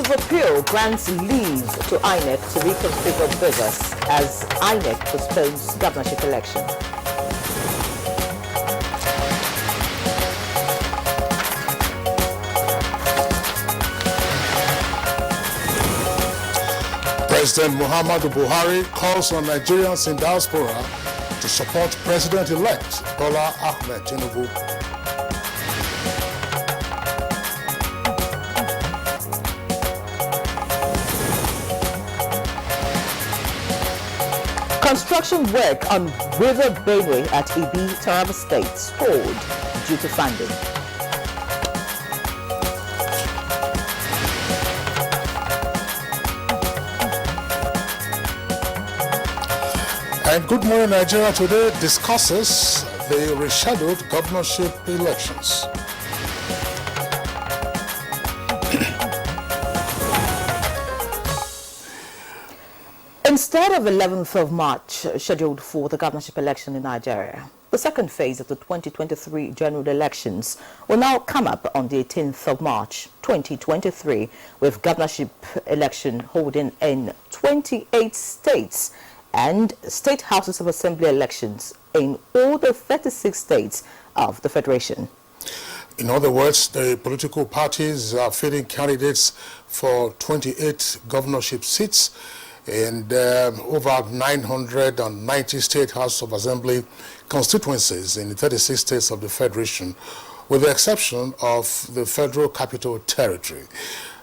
of Appeal grants leave to INEC to reconfigure Vegas as INEC postpones governorship election. President Muhammadu Buhari calls on Nigerians in diaspora to support President-elect Bola Ahmed Tinubu. Construction work on River Benue at Ibi, Taraba State stalled due to funding. And Good Morning Nigeria today discusses the rescheduled governorship elections. Instead of 11th of March scheduled for the governorship election in Nigeria, the second phase of the 2023 general elections will now come up on the 18th of March 2023, with governorship election holding in 28 states and state houses of assembly elections in all the 36 states of the federation. In other words, the political parties are fielding candidates for 28 governorship seats and over 990 state house of assembly constituencies in the 36 states of the federation, with the exception of the federal capital territory.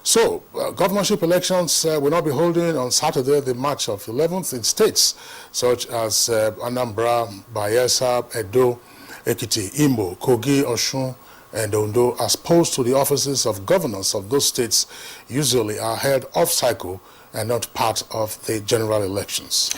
So, governorship elections will not be holding on Saturday, the March of 11th, in states such as Anambra, Bayelsa, Edo, Ekiti, Imo, Kogi, Osun, and Ondo, as opposed to the offices of governors of those states usually are held off-cycle and not part of the general elections.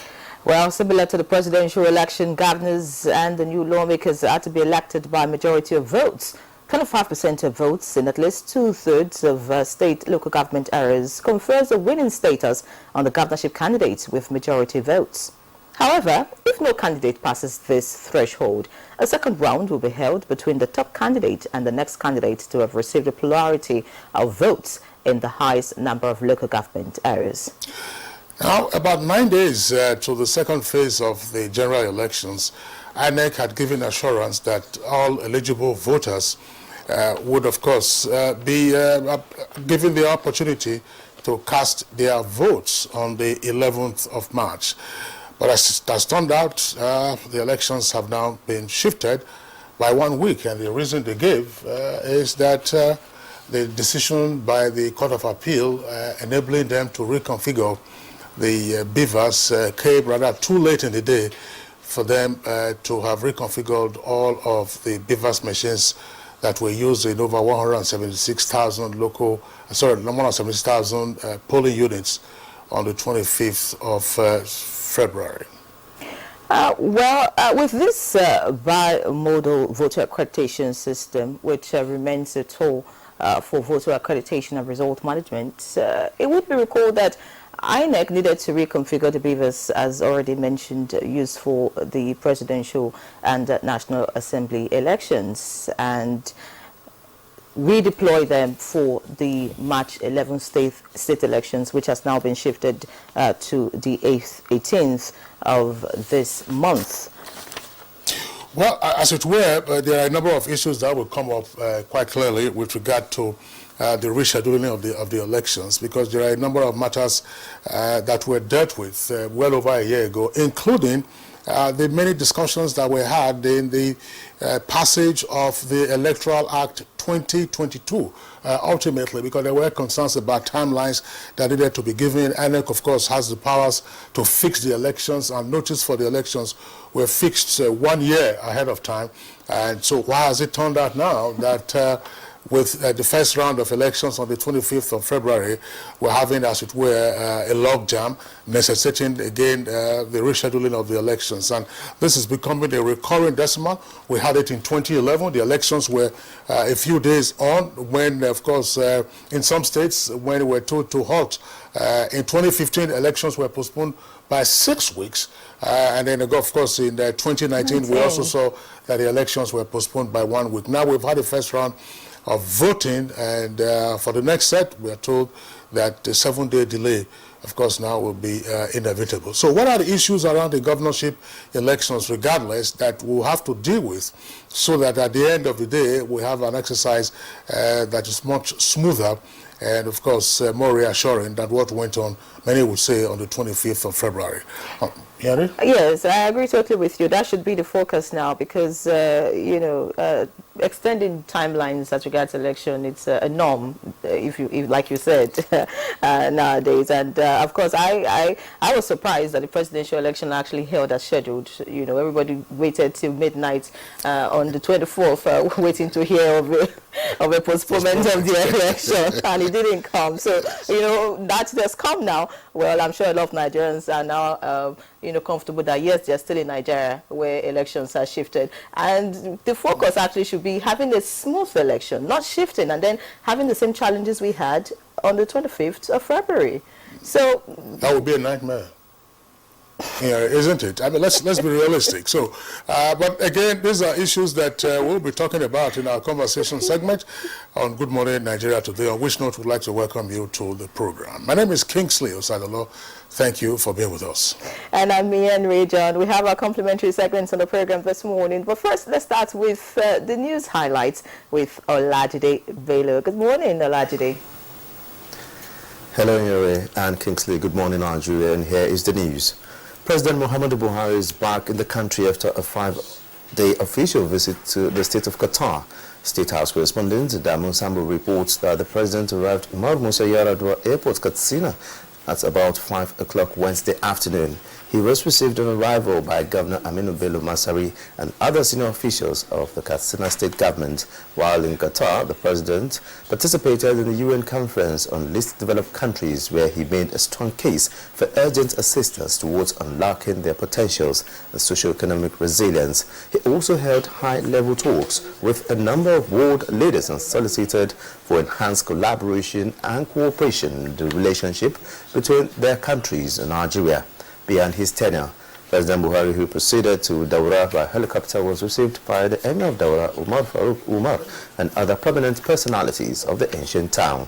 Well, similar to the presidential election, governors and the new lawmakers are to be elected by majority of votes. 25% of votes in at least 2/3 of state local government areas confers a winning status on the governorship candidates with majority votes. However, if no candidate passes this threshold, a second round will be held between the top candidate and the next candidate to have received a plurality of votes in the highest number of local government areas. Now, about 9 days to the second phase of the general elections, INEC had given assurance that all eligible voters would, of course, be given the opportunity to cast their votes on the 11th of March. But as it has turned out, the elections have now been shifted by 1 week, and the reason they gave is that the decision by the Court of Appeal enabling them to reconfigure the beavers came rather too late in the day for them to have reconfigured all of the beavers machines that were used in over 176,000 polling units on the 25th of February. With this bimodal voter accreditation system, which remains a tool for voter accreditation and result management, it would be recalled that INEC needed to reconfigure the beavers, as already mentioned, used for the presidential and National Assembly elections, and redeploy them for the March 11th state elections, which has now been shifted to the 18th of this month. Well, as it were, there are a number of issues that will come up quite clearly with regard to the rescheduling of the elections, because there are a number of matters that were dealt with well over a year ago, including the many discussions that were had in the passage of the Electoral Act 2022, ultimately, because there were concerns about timelines that needed to be given. INEC, of course, has the powers to fix the elections, and notice for the elections were fixed 1 year ahead of time. And so why has it turned out now that with the first round of elections on the 25th of February, we're having, as it were, a logjam, necessitating, again, the rescheduling of the elections. And this is becoming a recurring decimal. We had it in 2011. The elections were a few days on when, of course, in some states, when we were told to halt. In 2015, elections were postponed by 6 weeks. And then, of course, in 2019, we also saw that the elections were postponed by 1 week. Now we've had the first round of voting. And for the next set, we are told that the 7-day delay, of course, now will be inevitable. So what are the issues around the governorship elections, regardless, that we'll have to deal with so that at the end of the day, we have an exercise that is much smoother and, of course, more reassuring than what went on, many would say, on the 25th of February. Henry? Yes, I agree totally with you. That should be the focus now because, extending timelines as regards election, it's a norm, if like you said, nowadays. And, of course, I was surprised that the presidential election actually held as scheduled. Everybody waited till midnight on the 24th, waiting to hear of a postponement of the election, and it didn't come. So, that's just come now. Well, I'm sure a lot of Nigerians are now, comfortable that, yes, they're still in Nigeria where elections are shifted. And the focus actually should be having a smooth election, not shifting, and then having the same challenges we had on the 25th of February. So that would be a nightmare. Yeah, isn't it? I mean, let's be realistic. So, but again, these are issues that we'll be talking about in our conversation segment on Good Morning Nigeria today, on which note we'd like to welcome you to the program. My name is Kingsley Osadolo. Thank you for being with us. And I'm Mian Ray-John. We have our complimentary segments on the program this morning. But first, let's start with the news highlights with Olajide Bello. Good morning, Olajide. Hello, Yuri and Kingsley. Good morning, Nigeria. And here is the news. President Muhammadu Buhari is back in the country after a 5-day official visit to the state of Qatar. State House correspondent Damun Sambo reports that the president arrived in Mahmoud Musa Yar'Adua Airport, Katsina, at about 5 o'clock Wednesday afternoon. He was received on arrival by Governor Aminu Bello Masari and other senior officials of the Katsina state government. While in Qatar, the president participated in the UN conference on least developed countries, where he made a strong case for urgent assistance towards unlocking their potentials and socio-economic resilience. He also held high-level talks with a number of world leaders and solicited for enhanced collaboration and cooperation in the relationship between their countries and Nigeria. Beyond his tenure, President Buhari, who proceeded to Daura by helicopter, was received by the Emir of Daura, Umar Farouk Umar, and other prominent personalities of the ancient town.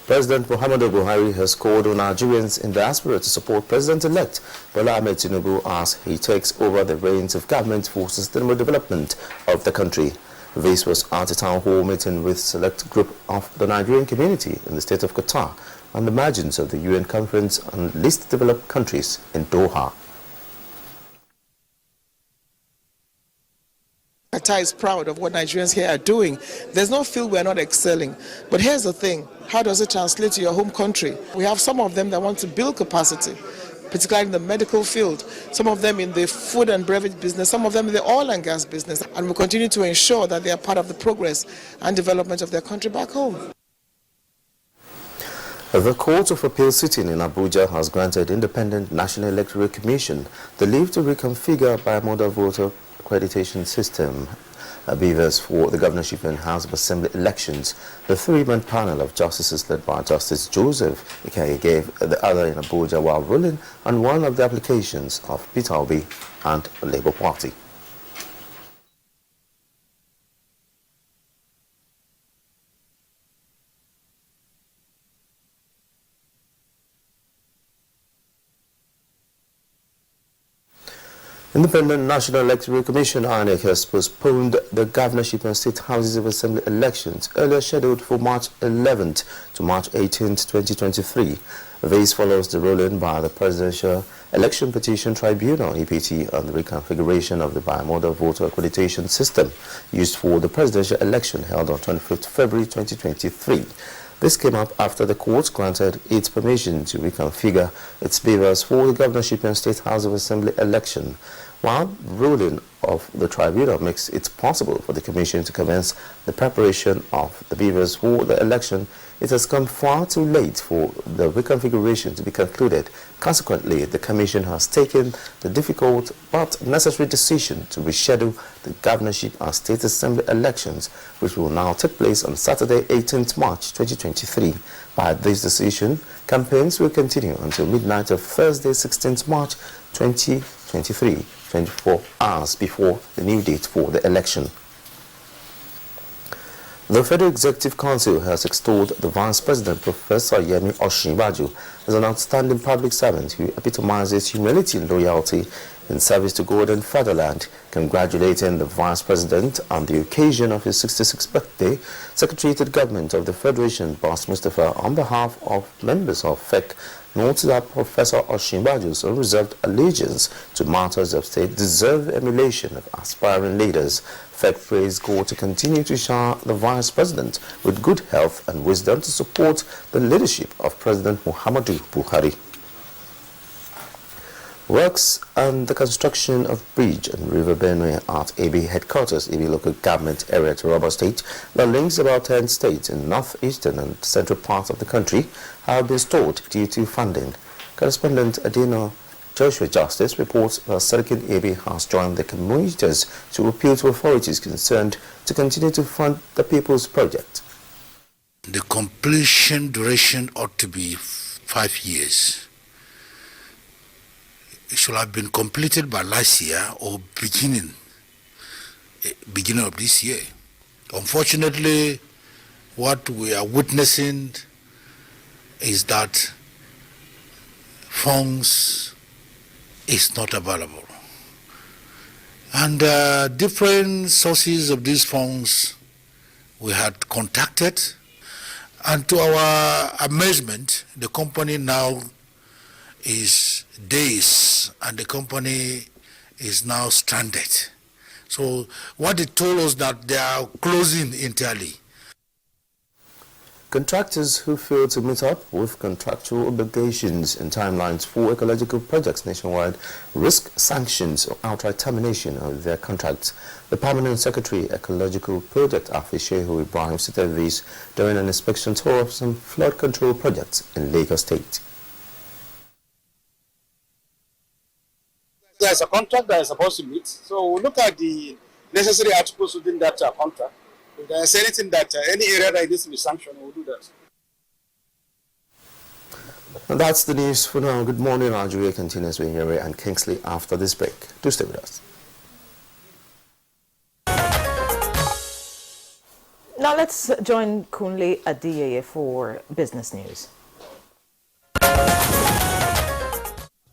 President Muhammadu Buhari has called on Nigerians in diaspora to support President-elect Bola Ahmed Tinubu as he takes over the reins of government for sustainable development of the country. This was at a town hall meeting with select group of the Nigerian community in the state of Qatar on the margins of the UN conference on least developed countries in Doha. Qatar is proud of what Nigerians here are doing. There's no field we're not excelling. But here's the thing, how does it translate to your home country? We have some of them that want to build capacity, particularly in the medical field, some of them in the food and beverage business, some of them in the oil and gas business, and we continue to ensure that they are part of the progress and development of their country back home. The Court of Appeal sitting in Abuja has granted Independent National Electoral Commission the leave to reconfigure bimodal voter accreditation system beavers for the governorship and House of Assembly elections. The three-man panel of justices led by Justice Joseph Ike gave the other in Abuja while ruling on one of the applications of Peter Obi and the Labour Party. Independent National Electoral Commission (INEC) has postponed the governorship and state houses of assembly elections earlier scheduled for March 11th to March 18th, 2023. This follows the ruling by the Presidential Election Petition Tribunal (EPT) on the reconfiguration of the bimodal voter accreditation system used for the presidential election held on 25th February 2023. This came up after the court granted its permission to reconfigure its beavers for the governorship and state house of assembly election. While the ruling of the tribunal makes it possible for the commission to commence the preparation of the beavers for the election, it has come far too late for the reconfiguration to be concluded. Consequently, the commission has taken the difficult but necessary decision to reschedule the governorship and state assembly elections, which will now take place on Saturday, 18th March 2023. By this decision, campaigns will continue until midnight of Thursday, 16th March 2023, 24 hours before the new date for the election. The Federal Executive Council has extolled the Vice President, Professor Yemi Osinbajo, as an outstanding public servant who epitomizes humility and loyalty in service to God and fatherland. Congratulating the Vice President on the occasion of his 66th birthday, Secretary to the Government of the Federation, Boss Mustafa, on behalf of members of FEC, noted that Professor Osinbajo's unreserved allegiance to matters of state deserve emulation of aspiring leaders. FEC praised God to continue to shower the Vice President with good health and wisdom to support the leadership of President Muhammadu Buhari. Works and the construction of bridge and River Benue at AB headquarters, AB local government area to Rubber State, that links about 10 states in northeastern and central parts of the country, have been stalled due to funding. Correspondent Adino Joshua Justice reports that Serikin AB has joined the commuters to appeal to authorities concerned to continue to fund the People's Project. The completion duration ought to be 5 years. It should have been completed by last year or beginning of this year. Unfortunately, what we are witnessing is that funds is not available. And different sources of these funds we had contacted, and to our amazement, the company now is days, and the company is now stranded. So what it told us that they are closing entirely. Contractors who fail to meet up with contractual obligations and timelines for ecological projects nationwide risk sanctions or outright termination of their contracts. The Permanent Secretary, Ecological Project Afishehu Ibrahim stated this during an inspection tour of some flood control projects in Lagos State. There's a contract that is supposed to meet, so we'll look at the necessary articles within that contract. If there's anything that any area that needs to be sanctioned, we'll do that. And that's the news for now. Good morning, Nigeria continues with Henry and Kingsley after this break. Do stay with us. Now let's join Kunle Adiyeye for business news.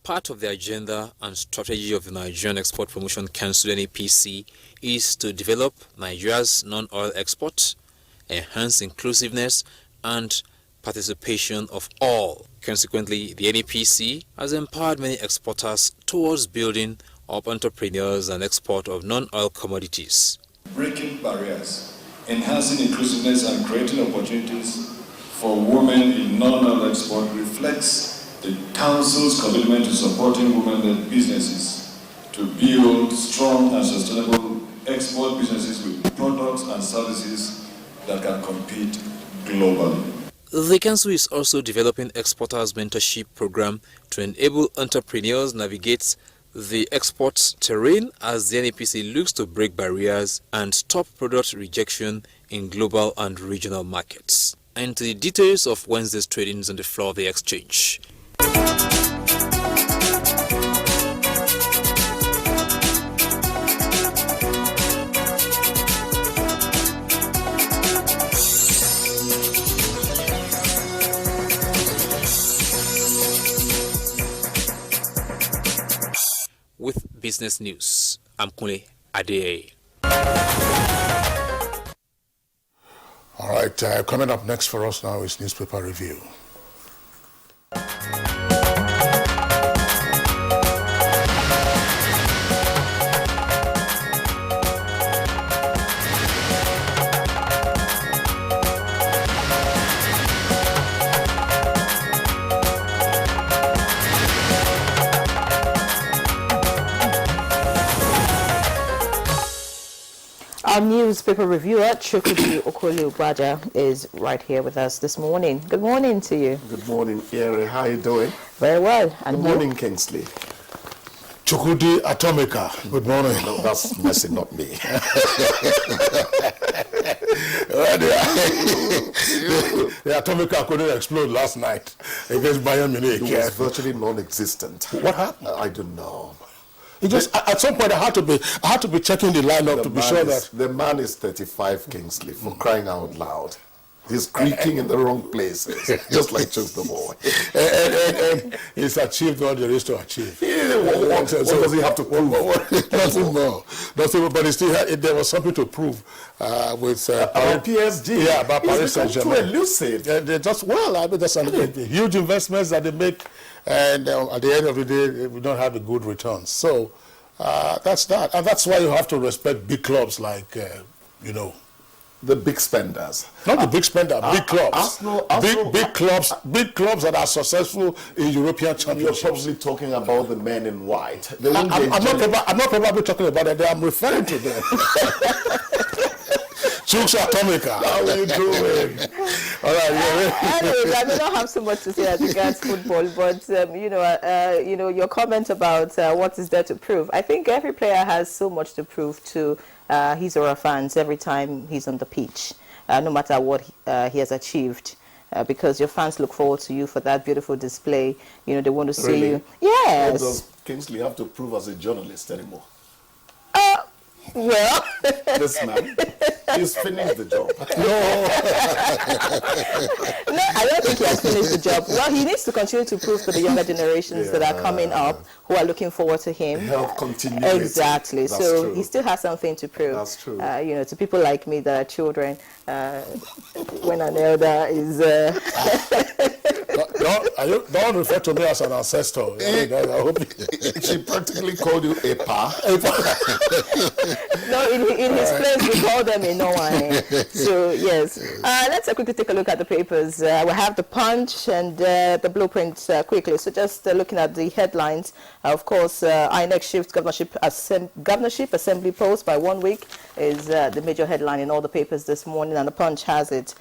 Part of the agenda and strategy of the Nigerian Export Promotion Council (NAPC) is to develop Nigeria's non-oil exports, enhance inclusiveness and participation of all. Consequently, the NAPC has empowered many exporters towards building up entrepreneurs and export of non-oil commodities. Breaking barriers, enhancing inclusiveness and creating opportunities for women in non-oil export reflects the Council's commitment to supporting women-led businesses to build strong and sustainable export businesses with products and services that can compete globally. The Council is also developing exporters mentorship program to enable entrepreneurs navigate the exports terrain as the NAPC looks to break barriers and stop product rejection in global and regional markets. And to the details of Wednesday's tradings on the floor of the exchange. With business news, I'm Kunle Adeyeye. All right, coming up next for us now is newspaper review. Our newspaper reviewer, Chukwudi Okoli-Ubaja, is right here with us this morning. Good morning to you. Good morning, Eri. How are you doing? Very well. And Good morning, Kingsley. Chukwudi Atomica, good morning. No, that's Messi, not me. The Atomica couldn't explode last night against Bayern Munich. It was virtually non-existent. What happened? I don't know. It just at some point I had to be checking the lineup to be sure that the man is 35, Kingsley, for crying out loud. He's creaking in the wrong places, just like Just the Boy. and he's achieved what there is to achieve. What does he have to prove? Nothing more. But he still there was something to prove with about PSG. Yeah, about Paris Saint-Germain. Too elusive. They just that's huge investments that they make, and at the end of the day, we don't have a good return. So that's that, and that's why you have to respect big clubs like the big spenders. Not the big spender, big clubs. Arsenal, big clubs that are successful in European championships. You're probably talking about the men in white. I'm not probably talking about that. I'm referring to them. Chooks Atomica. How are you doing? All right. Anyways, I may not have so much to say as regards football, but your comment about what is there to prove. I think every player has so much to prove to his or her fans every time he's on the pitch, no matter what he has achieved. Because your fans look forward to you for that beautiful display. They want to see you. Yes. What does Kingsley have to prove as a journalist anymore? Well, this man, he's finished the job. No, I don't think he has finished the job. Well, he needs to continue to prove to the younger generations that are coming up who are looking forward to him. Help continuity. Exactly. That's so true. He still has something to prove. That's true. To people like me that are children, when an elder is... Don't refer to me as an ancestor. I hope she practically called you a pa. No, in his place we call them a no one. So yes, let's quickly take a look at the papers. We have the Punch and the Blueprint quickly. So just looking at the headlines, of course, INEC shifts governorship assembly post by 1 week is the major headline in all the papers this morning, and the Punch has it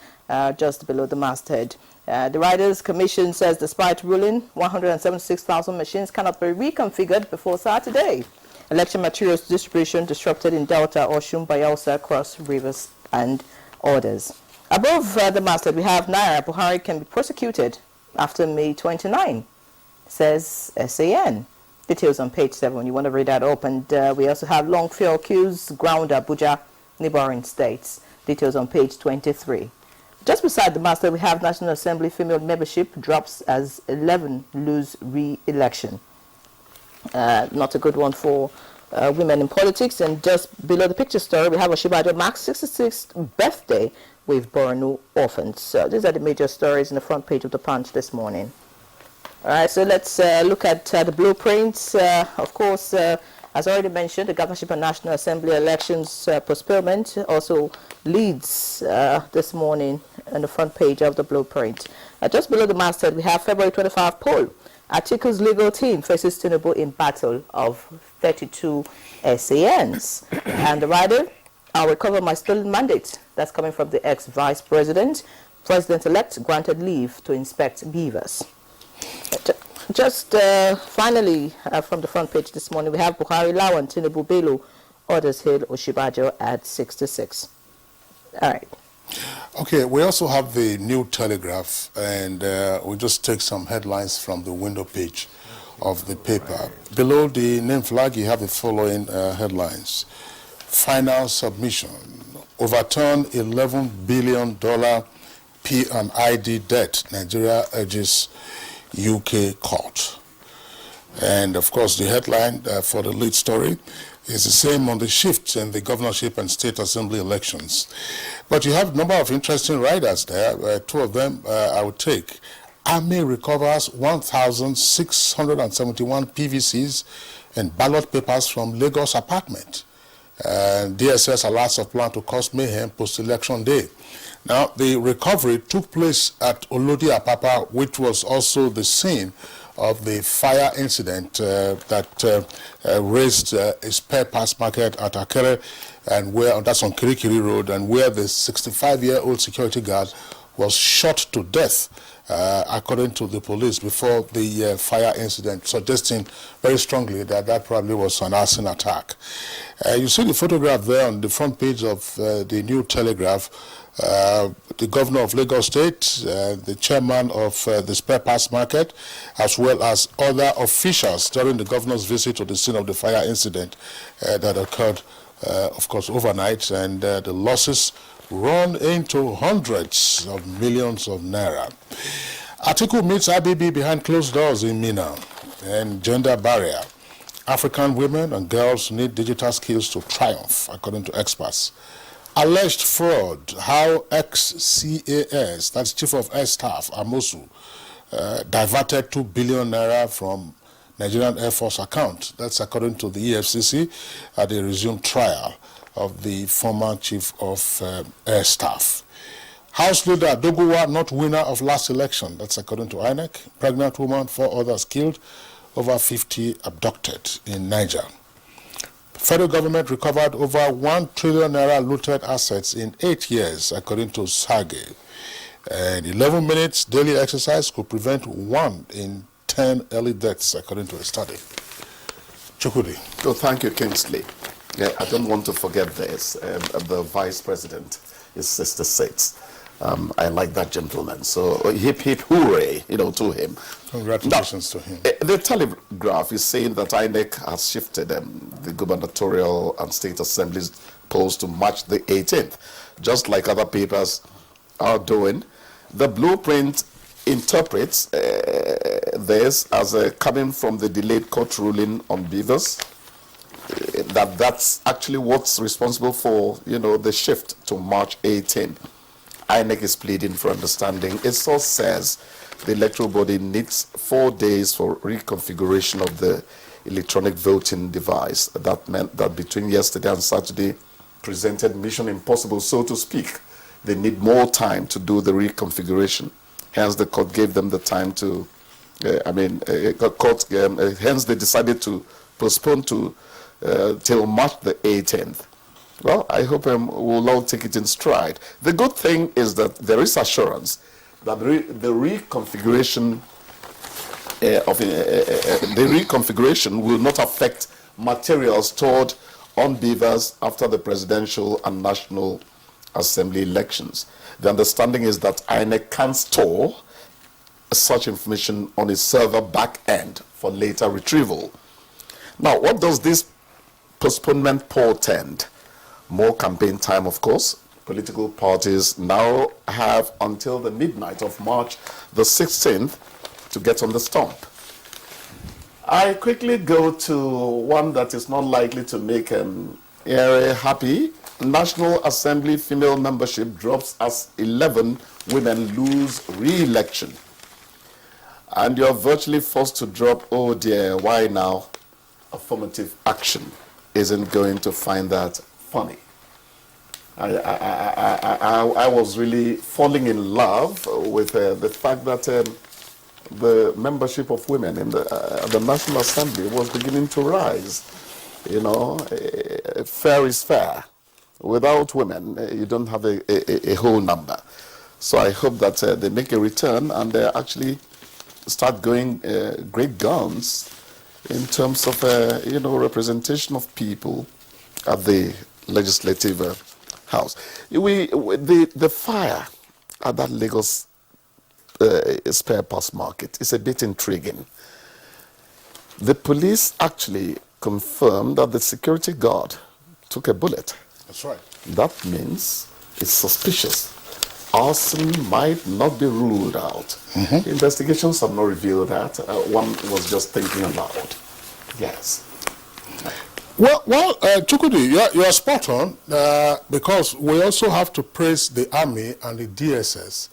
just below the masthead. The Riders Commission says despite ruling, 176,000 machines cannot be reconfigured before Saturday. Election materials distribution disrupted in Delta, Oshun, Bayelsa, Cross Rivers, and others. Above the masthead, we have Naira Buhari can be prosecuted after May 29, says SAN. Details on page 7. You want to read that up. And we also have long fuel queues ground Abuja, neighboring states. Details on page 23. Just beside the masthead, we have National Assembly female membership drops as 11 lose re-election. Not a good one for women in politics. And just below the picture story, we have Oshibajo marks 66th birthday with Borno orphans. So these are the major stories in the front page of the Punch this morning. All right, so let's look at the blueprints. Of course, as already mentioned, the Governorship and National Assembly elections postponement also leads this morning on the front page of the blueprint. Just below the masthead, we have February 25 poll. Atiku's legal team faces Tinubu in battle of 32 SANs. And the rider, I'll recover my stolen mandate. That's coming from the ex-vice president. President-elect granted leave to inspect beavers. Just finally, from the front page this morning, we have Buhari Lawan, Tinubu Bello, others hail Oshibajo at 66. All right. Okay, we also have the New Telegraph, and we'll just take some headlines from the window page of the paper. Below the name flag, you have the following headlines. Final submission. Overturn $11 billion P&ID debt. Nigeria urges UK court. And of course, the headline for the lead story is the same on the shifts in the governorship and state assembly elections. But you have a number of interesting riders there. Two of them I would take. Army recovers 1,671 PVCs and ballot papers from Lagos apartment. DSS alerts of plan to cause mayhem post-election day. Now, the recovery took place at Olodi Apapa, which was also the scene of the fire incident that raised a spare parts market at Akere, and that's on Kirikiri Road, and where the 65-year-old security guard was shot to death according to the police, before the fire incident, suggesting very strongly that that probably was an arson attack. You see the photograph there on the front page of the New Telegraph. The governor of Lagos State, the chairman of the spare parts market, as well as other officials during the governor's visit to the scene of the fire incident that occurred, of course, overnight, and the losses run into hundreds of millions of naira. Atiku meets IBB behind closed doors in Mina, and gender barrier. African women and girls need digital skills to triumph, according to experts. Alleged fraud, how ex-CAS, that's Chief of Air Staff, Amosu, diverted 2 billion naira from Nigerian Air Force account. That's according to the EFCC at the resumed trial of the former Chief of Air Staff. House Leader Doguwa, not winner of last election. That's according to INEC. Pregnant woman, 4 others killed, over 50 abducted in Niger. Federal government recovered over 1 trillion naira looted assets in 8 years, according to SAGE. And 11 minutes daily exercise could prevent 1 in 10 early deaths, according to a study. Chukudi. Oh, thank you, Kingsley. Yeah, I don't want to forget this. The vice president is 66. I like that gentleman. So hip, hip, hooray, to him. Congratulations to him. The Telegraph is saying that INEC has shifted the gubernatorial and state assemblies polls to March the 18th, just like other papers are doing. The blueprint interprets this as coming from the delayed court ruling on beavers. That's actually what's responsible for, the shift to March 18. INEC is pleading for understanding. It source says the electoral body needs 4 days for reconfiguration of the electronic voting device. That meant that between yesterday and Saturday presented mission impossible, so to speak. They need more time to do the reconfiguration. Hence, the court gave them the time to, hence they decided to postpone to till March the 18th. Well, I hope we'll all take it in stride. The good thing is that there is assurance that the reconfiguration will not affect materials stored on beavers after the presidential and national assembly elections. The understanding is that INEC can store such information on its server back end for later retrieval. Now, what does this postponement portend? More campaign time, of course. Political parties now have until the midnight of March the 16th to get on the stump. I quickly go to one that is not likely to make Ere happy. National Assembly female membership drops as 11 women lose re-election. And you're virtually forced to drop, oh dear, why now? Affirmative action isn't going to find that funny. I was really falling in love with the fact that the membership of women in the National Assembly was beginning to rise. Fair is fair. Without women, you don't have a whole number. So I hope that they make a return and they actually start going great guns in terms of representation of people at the legislative house. The fire at that Lagos spare parts market is a bit intriguing. The police actually confirmed that the security guard took a bullet. That's right. That means it's suspicious. Arson might not be ruled out. Mm-hmm. Investigations have not revealed that. One was just thinking aloud. Yes. Well, Chukudi, you are spot on, because we also have to praise the Army and the DSS,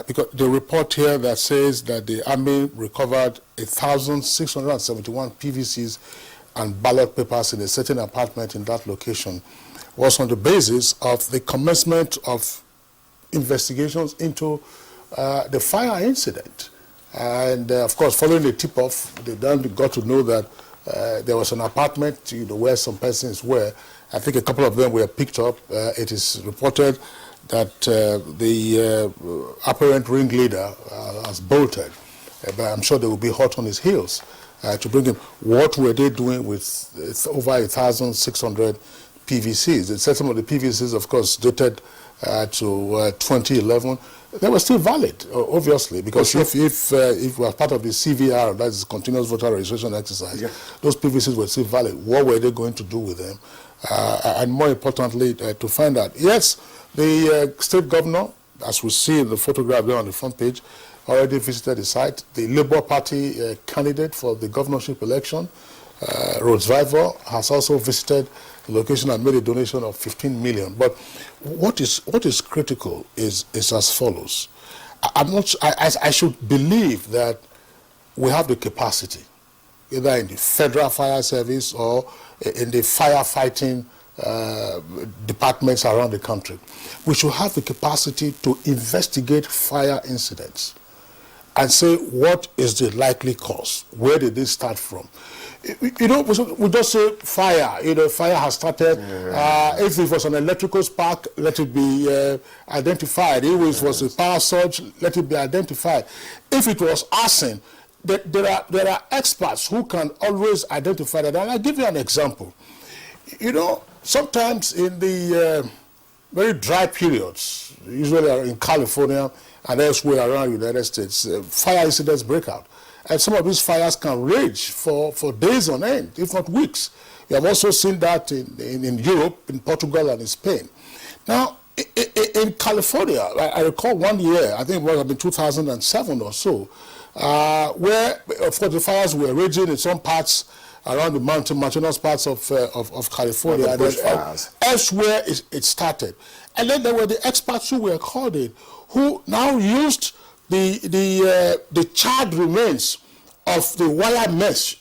because the report here that says that the Army recovered 1,671 PVCs and ballot papers in a certain apartment in that location was on the basis of the commencement of investigations into the fire incident. And of course, following the tip-off, they then got to know that there was an apartment, where some persons were. I think a couple of them were picked up. It is reported that the apparent ringleader has bolted. But I'm sure they will be hot on his heels to bring him. What were they doing with over 1,600 PVCs? They said some of the PVCs, of course, dated to 2011. They were still valid, obviously, because if we are part of the CVR, that is Continuous Voter Registration Exercise, those PVCs were still valid. What were they going to do with them? And more importantly, to find out. Yes, the state governor, as we see in the photograph there on the front page, already visited the site. The Labour Party candidate for the governorship election, Roosevelt, has also visited the location and made a donation of 15 million. But what is critical is as follows. I should believe that we have the capacity, either in the Federal Fire Service or in the firefighting departments around the country. We should have the capacity to investigate fire incidents and say, what is the likely cause? Where did this start from? You know, we just say fire. You know, fire has started. If it was an electrical spark, let it be identified. If it was a power surge, let it be identified. If it was arson, there are experts who can always identify that. And I'll give you an example. You know, sometimes in the very dry periods, usually in California and elsewhere around the United States, fire incidents break out. And some of these fires can rage for days on end, if not weeks. We have also seen that in Europe, in Portugal, and in Spain. Now, in California, I recall one year, I think it was in 2007 or so, where, of course, the fires were raging in some parts around the mountainous parts of California. And elsewhere, it started. And then there were the experts who were called in, who now used the charred remains of the wire mesh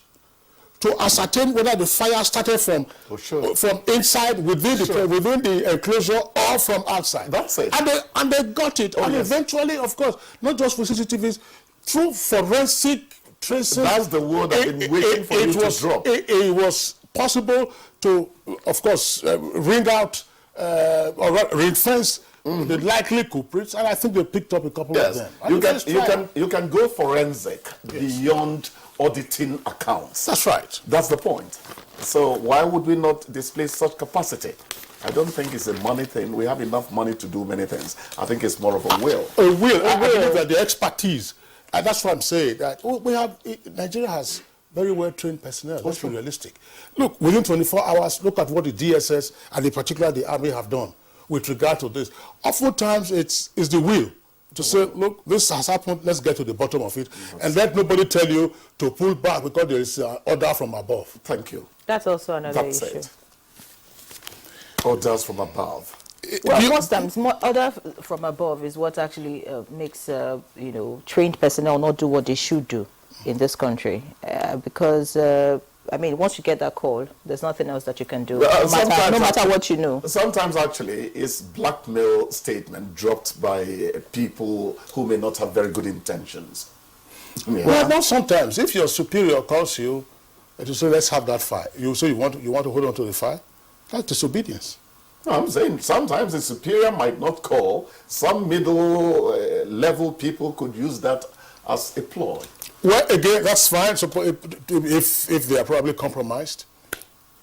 to ascertain whether the fire started from inside within the enclosure or from outside. That's it. And they got it. And eventually, of course, not just for CCTVs, through forensic tracing. That's the word I've been waiting for you to drop. It was possible to, of course, ring out or ring-fence the likely culprits, and I think they picked up a couple of them. You can go forensic beyond auditing accounts. That's right. That's the point. So why would we not display such capacity? I don't think it's a money thing. We have enough money to do many things. I think it's more of a will. A will. I believe that the expertise, and that's what I'm saying, that Nigeria has very well-trained personnel. Let's be realistic. Look, within 24 hours, look at what the DSS and in particular the Army have done with regard to this. Oftentimes, it's the will to say, look, this has happened, let's get to the bottom of it, and let nobody tell you to pull back because there is an order from above. Thank you. That's also another issue. It. Orders from above. Well, most times, order from above is what actually makes trained personnel not do what they should do in this country, because I mean, once you get that call, there's nothing else that you can do, no matter what you know. Sometimes, actually, it's blackmail statement dropped by people who may not have very good intentions. Yeah. Well, not sometimes. If your superior calls you to say, let's have that file, you say you want to hold on to the file, that's disobedience. No, I'm saying sometimes the superior might not call. Some middle level people could use that as a ploy. Well, again, that's fine. So if they are probably compromised,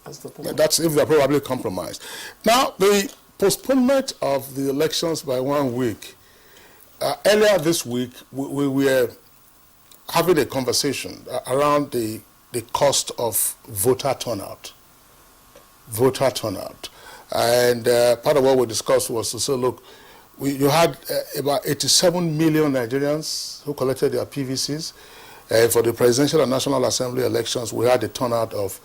that's the point. That's if they are probably compromised. Now, the postponement of the elections by 1 week. Earlier this week, we were having a conversation around the cost of voter turnout. And part of what we discussed was to say, look, you had about 87 million Nigerians who collected their PVCs. For the presidential and national assembly elections, we had a turnout of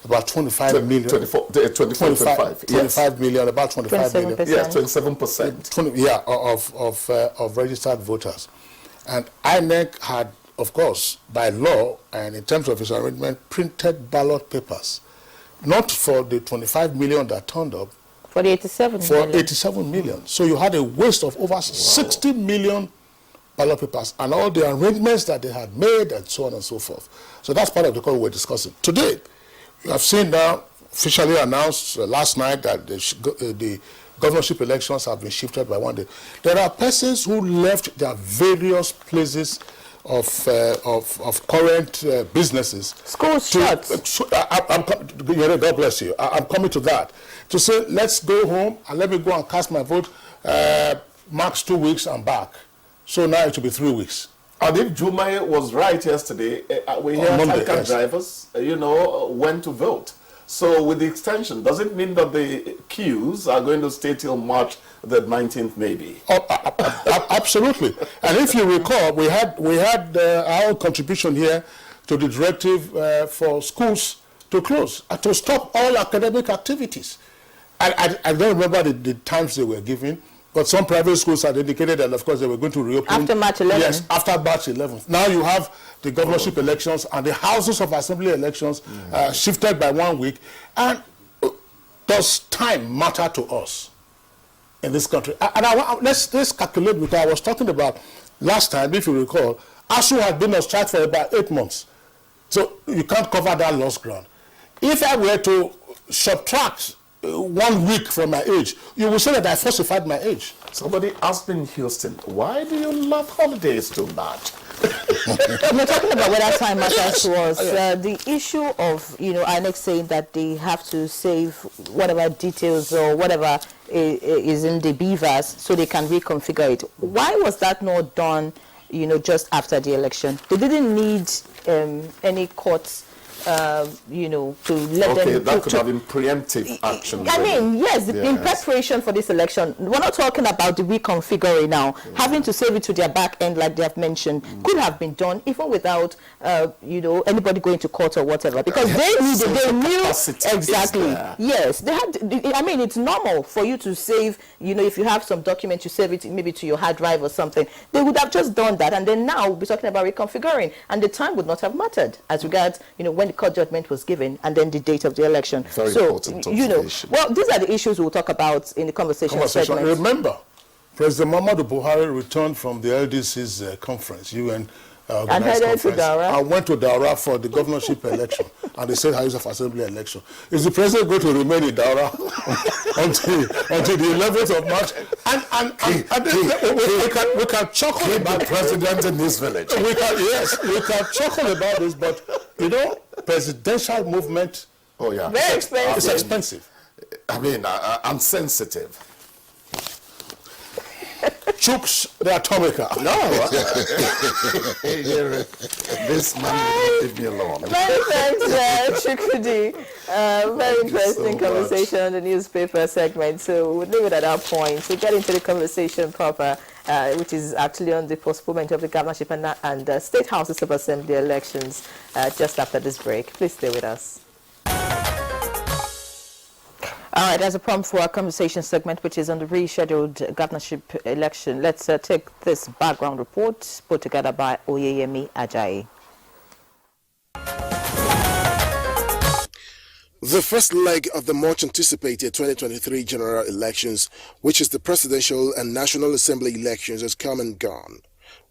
about 25 million. 25 million, about 25 million. Yes, 27%. Of registered voters. And INEC had, of course, by law and in terms of its arrangement, printed ballot papers, not for the 25 million that turned up, for the 87 million. 87 million. So you had a waste of over 60 million ballot papers and all the arrangements that they had made and so on and so forth. So that's part of the call we're discussing. Today, you have seen now, officially announced last night that the governorship elections have been shifted by 1 day. There are persons who left their various places of current businesses. Schools shut. God bless you. I'm coming to that. To say, let's go home and let me go and cast my vote, max 2 weeks and back. So now it will be 3 weeks. And if Jumaye was right yesterday, we hear taxi drivers, went to vote. So with the extension, does it mean that the queues are going to stay till March the 19th, maybe? Absolutely. And if you recall, we had our own contribution here to the directive for schools to close, to stop all academic activities. I don't remember the times they were given, but some private schools had indicated that, of course, they were going to reopen. After March 11th? Yes, after March 11th. Now you have the governorship elections and the houses of assembly elections shifted by 1 week. And does time matter to us in this country? And let's calculate, because I was talking about last time, if you recall, ASU had been on strike for about 8 months. So you can't cover that lost ground. If I were to subtract 1 week from my age, you will say that I falsified my age. Somebody asked me in Houston, why do you love holidays too much? We're talking about whether time matters to us. The issue of, INEC saying that they have to save whatever details or whatever is in the beavers so they can reconfigure it. Why was that not done, just after the election? They didn't need any courts to let them... Okay, that could have been preemptive action. I mean, yes, in preparation for this election. We're not talking about the reconfiguring now. Having to save it to their back end, like they have mentioned, could have been done even without, anybody going to court or whatever. Because they knew exactly. Yes, they had. I mean, it's normal for you to save. If you have some document, you save it maybe to your hard drive or something. They would have just done that, and then now we'll be talking about reconfiguring, and the time would not have mattered as regards, when the court judgment was given and then the date of the election. Very important observation. Well, these are the issues we'll talk about in the conversation segment. Remember, President Muhammadu Buhari returned from the LDC's conference, UN organized conference. I went to Daura for the governorship election and the State House of Assembly election. Is the president going to remain in Daura until the 11th of March? And we can chuckle about the president in this village. We can chuckle about this, but presidential movement, very expensive. It's expensive. I mean, I'm sensitive. Chooks the Atomica. No. This man will leave me alone. Many thanks, Chukudi. Very interesting conversation on the newspaper segment. So we'll leave it at that point. So get into the conversation proper, which is actually on the postponement of the governorship and state houses of assembly elections just after this break. Please stay with us. All right, as a prompt for our conversation segment, which is on the rescheduled governorship election, let's take this background report put together by Oyeyemi Ajayi. The first leg of the much anticipated 2023 general elections, which is the presidential and national assembly elections, has come and gone.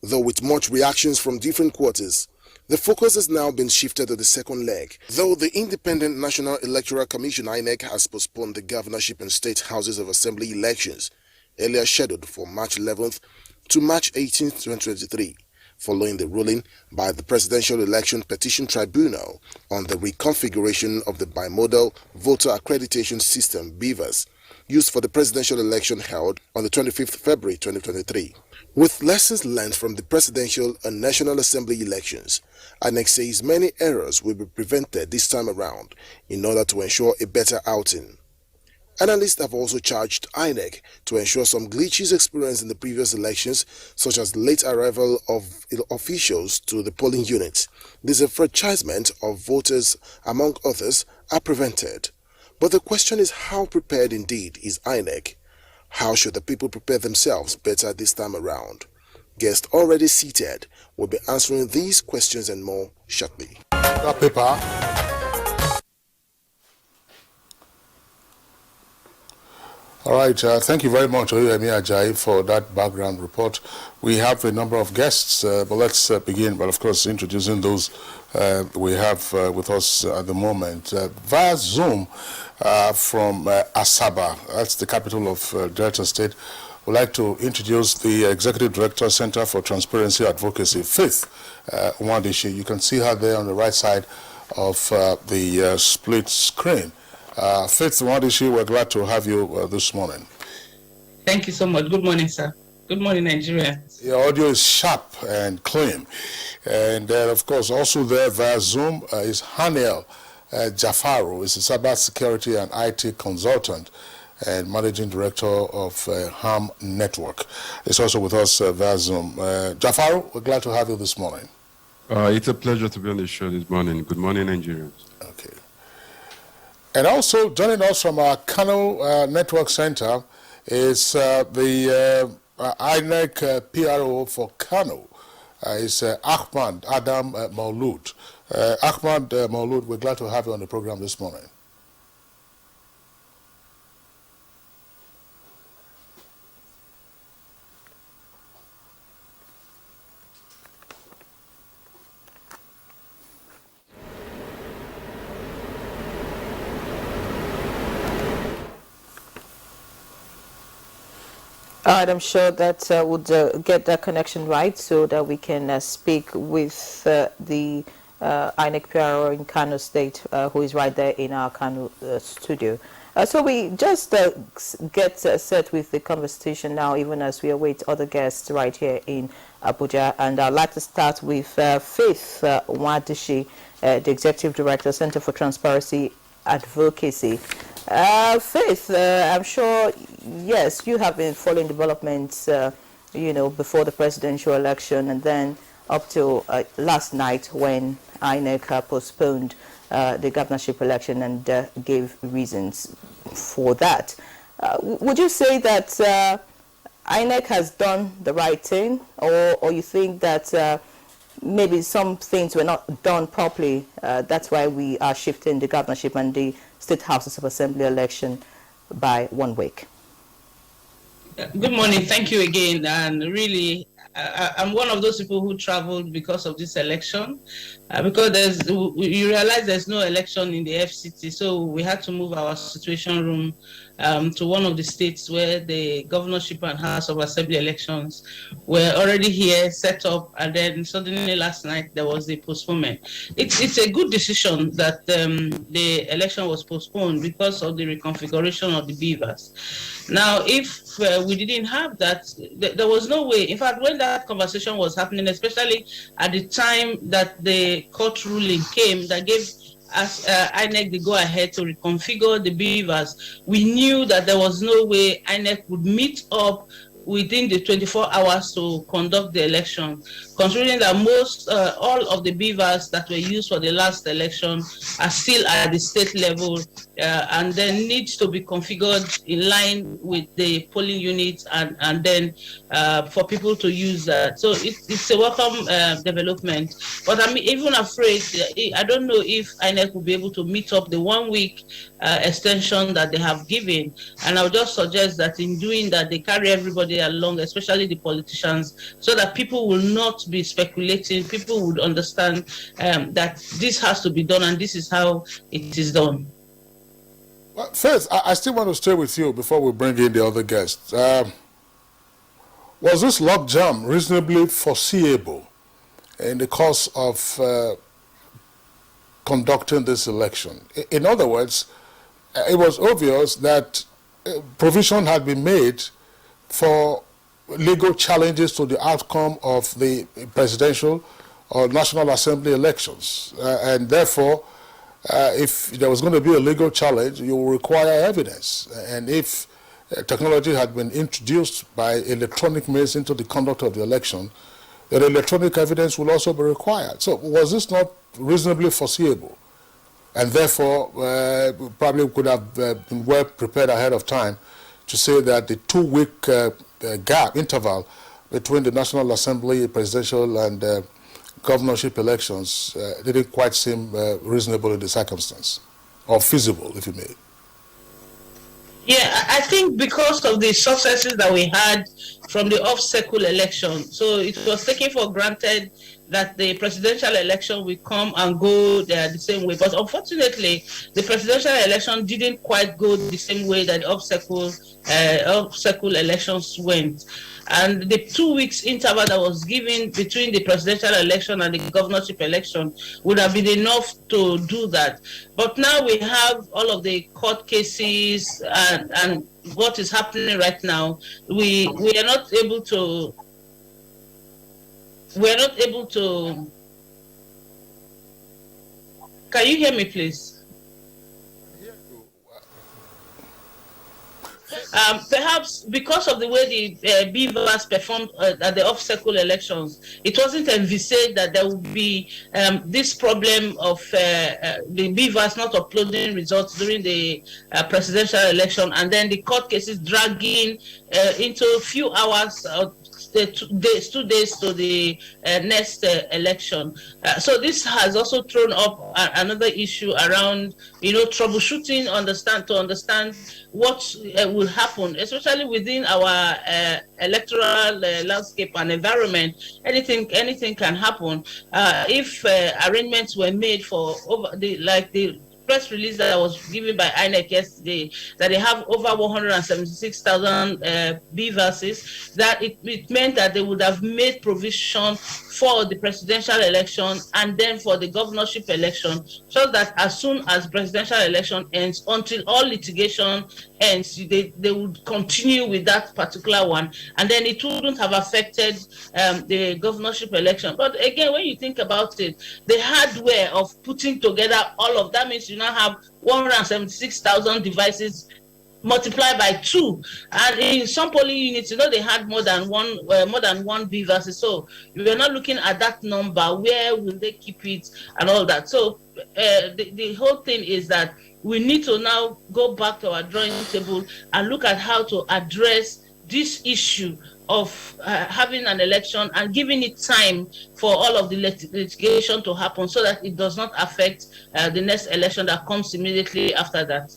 Though with much reactions from different quarters, the focus has now been shifted to the second leg. Though the Independent National Electoral Commission (INEC) has postponed the governorship and state houses of assembly elections, earlier scheduled for March 11th to March 18th, 2023, following the ruling by the Presidential Election Petition Tribunal on the reconfiguration of the bimodal voter accreditation system (BVAS) used for the presidential election held on the 25th February 2023. With lessons learned from the presidential and national assembly elections, INEC says many errors will be prevented this time around in order to ensure a better outing. Analysts have also charged INEC to ensure some glitches experienced in the previous elections, such as the late arrival of officials to the polling units, disenfranchisement of voters, among others, are prevented. But the question is, how prepared indeed is INEC? How should the people prepare themselves better this time around? Guests already seated will be answering these questions and more shortly. That paper. All right, thank you very much, Oyemi Ajayi, for that background report. We have a number of guests, but let's begin by, of course, introducing those we have with us at the moment. Via Zoom from Asaba, that's the capital of Delta State, we'd like to introduce the Executive Director, Center for Transparency Advocacy, Faith Nwadishi. You can see her there on the right side of the split screen. Faith Nwadishi, we're glad to have you this morning. Thank you so much. Good morning, sir. Good morning, Nigeria. Your audio is sharp and clean. And of course, also there via Zoom is Haniel Jafaru, is a cyber security and IT consultant and managing director of Ham Network. It's also with us via Zoom. Jafaru, we're glad to have you this morning. It's a pleasure to be on the show this morning. Good morning, Nigerians. Okay. And also joining us from our Kano Network Center is the INEC PRO for Kano. Is Ahmad Adam Maulud. Ahmad Maulud, we're glad to have you on the program this morning. All right, I'm sure that would get that connection right so that we can speak with the INEC PRO in Kano State, who is right there in our Kano studio. So we just get set with the conversation now, even as we await other guests right here in Abuja. And I'd like to start with Faith Nwadishi, the Executive Director, Center for Transparency Advocacy. Faith, I'm sure, yes, you have been following developments, before the presidential election and then up to last night when INEC postponed the governorship election and gave reasons for that. Would you say that INEC has done the right thing, or you think that maybe some things were not done properly? That's why we are shifting the governorship and the State Houses of Assembly election by 1 week. Good morning. Thank you again. And really, I'm one of those people who traveled because of this election, because you realize there's no election in the FCT, so we had to move our situation room to one of the states where the governorship and House of Assembly elections were already here, set up, and then suddenly last night there was the postponement. It's a good decision that the election was postponed because of the reconfiguration of the beavers. Now, if we didn't have that, there was no way. In fact, when that conversation was happening, especially at the time that the court ruling came that gave us INEC the go-ahead to reconfigure the beavers, we knew that there was no way INEC would meet up within the 24 hours to conduct the election, considering that all of the beavers that were used for the last election are still at the state level and then needs to be configured in line with the polling units and then for people to use that. So it's a welcome development. But I'm even afraid, I don't know if INEC will be able to meet up the 1 week extension that they have given. And I would just suggest that in doing that, they carry everybody along, especially the politicians, so that people will not be speculating. People would understand that this has to be done and this is how it is done. Well, first, I still want to stay with you before we bring in the other guests. Was this logjam reasonably foreseeable in the course of conducting this election? In other words, it was obvious that provision had been made for legal challenges to the outcome of the presidential or National Assembly elections. And therefore, if there was going to be a legal challenge, you will require evidence. And if technology had been introduced by electronic means into the conduct of the election, then electronic evidence will also be required. So was this not reasonably foreseeable? And therefore, probably could have been well prepared ahead of time to say that the 2 week interval between the National Assembly, presidential, and governorship elections didn't quite seem reasonable in the circumstance, or feasible, if you may. Yeah, I think because of the successes that we had from the off-cycle election, so it was taken for granted that the presidential election will come and go the same way. But unfortunately, the presidential election didn't quite go the same way that the off-cycle elections went. And the 2 weeks interval that was given between the presidential election and the governorship election would have been enough to do that. But now we have all of the court cases and what is happening right now. We are not able to. We're not able to. Can you hear me, please? Perhaps because of the way the beavers performed at the off-cycle elections, it wasn't envisaged that there would be this problem of the beavers not uploading results during the presidential election, and then the court cases dragging into a few hours. 2 days to the next election. So this has also thrown up another issue around, troubleshooting, to understand what will happen, especially within our electoral landscape and environment. Anything can happen if arrangements were made for the press release that was given by INEC yesterday, that they have over 176,000 BVASs, that it meant that they would have made provision for the presidential election and then for the governorship election, so that as soon as presidential election ends, until all litigation ends, they would continue with that particular one, and then it wouldn't have affected the governorship election. But again, when you think about it, the hardware of putting together all of that means you now have 176,000 devices multiplied by 2, and in some polling units, they had more than one BVAS. So we're not looking at that number. Where will they keep it and all that? So the whole thing is that we need to now go back to our drawing table and look at how to address this issue of having an election and giving it time for all of the litigation to happen, so that it does not affect the next election that comes immediately after that.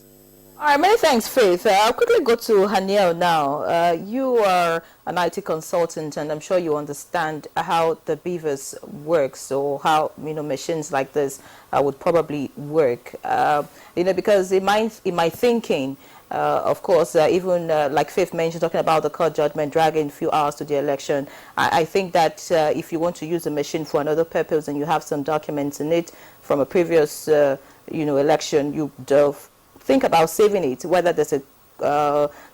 All right, many thanks, Faith. I'll quickly go to Haniel now. You are an IT consultant, and I'm sure you understand how the beavers works, or how machines like this would probably work. Because in my thinking, of course, even like Faith mentioned, talking about the court judgment dragging a few hours to the election, I think that if you want to use a machine for another purpose and you have some documents in it from a previous, election, you think about saving it, whether there's a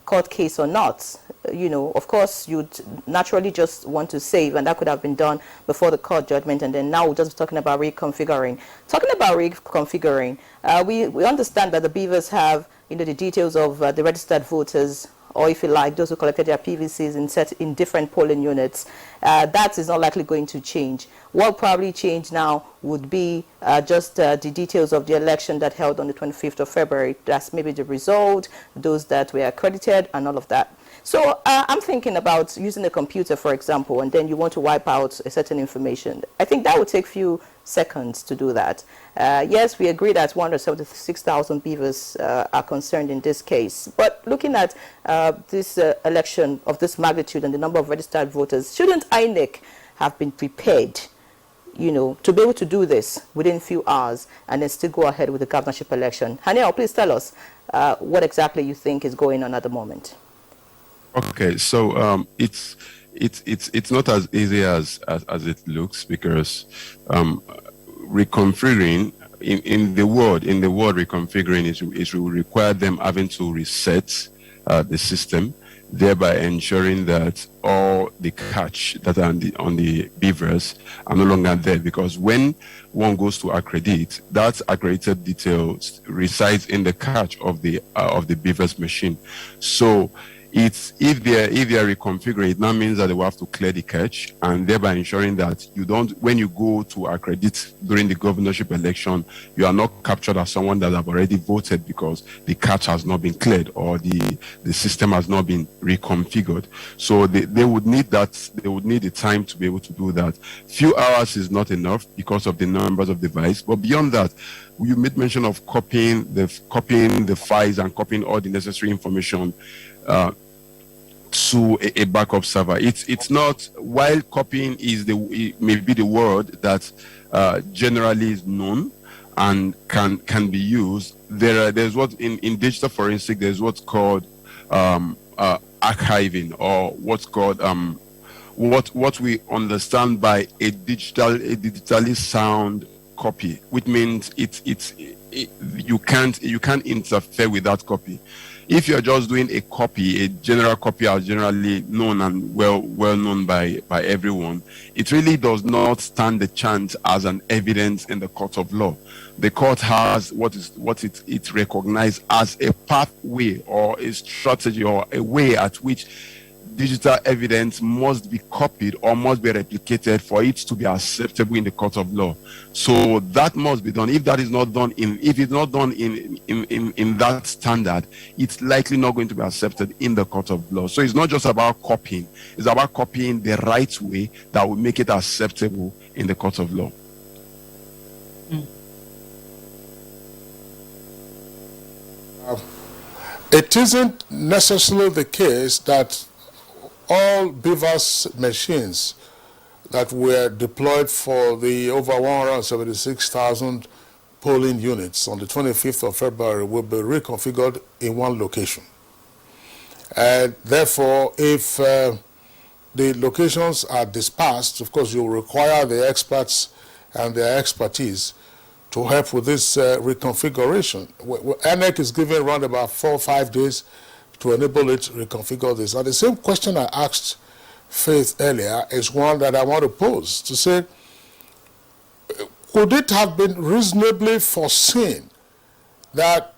court case or not. Of course, you'd naturally just want to save, and that could have been done before the court judgment, and then now we're just talking about reconfiguring. Talking about reconfiguring, we understand that the beavers have the details of the registered voters, or if you like, those who collected their PVCs in different polling units. That is not likely going to change. What will probably change now would be just the details of the election that held on the 25th of February. That's maybe the result, those that were accredited, and all of that. So I'm thinking about using a computer, for example, and then you want to wipe out a certain information. I think that would take a few seconds to do that. Yes, we agree that 176,000 beavers are concerned in this case. But looking at this election of this magnitude and the number of registered voters, shouldn't INEC have been prepared, to be able to do this within a few hours and then still go ahead with the governorship election? Haniel, please tell us what exactly you think is going on at the moment. Okay, so it's not as easy as it looks, because reconfiguring in the word reconfiguring is will require them having to reset the system, thereby ensuring that all the catch that are on the beavers are no longer there. Because when one goes to accredit, that accredited details resides in the catch of the beavers machine. So It's if they are reconfiguring, it now means that they will have to clear the cache, and thereby ensuring that you don't, when you go to accredit during the governorship election, you are not captured as someone that have already voted because the cache has not been cleared or the system has not been reconfigured. So they would need that. They would need the time to be able to do that. Few hours is not enough because of the numbers of devices, but beyond that, you made mention of copying the files and copying all the necessary information to a backup server. It's not, while copying is maybe the word that generally is known and can be used. There's what in digital forensic, there's what's called archiving, or what's called what we understand by a digitally sound copy, which means you can't interfere with that copy. If you're just doing a copy, a general copy are generally known and well known by everyone, it really does not stand the chance as an evidence in the court of law. The court has what it recognized as a pathway or a strategy or a way at which digital evidence must be copied or must be replicated for it to be acceptable in the court of law. So that must be done. If that is not done in that standard, it's likely not going to be accepted in the court of law. So it's not just about copying, it's about copying the right way that will make it acceptable in the court of law. It isn't necessarily the case that all BVAS machines that were deployed for the over 176,000 polling units on the 25th of February will be reconfigured in one location. And therefore, if the locations are dispersed, of course, you require the experts and their expertise to help with this reconfiguration. NEC is given around about 4 or 5 days to enable it to reconfigure this. And the same question I asked Faith earlier is one that I want to pose, to say, could it have been reasonably foreseen that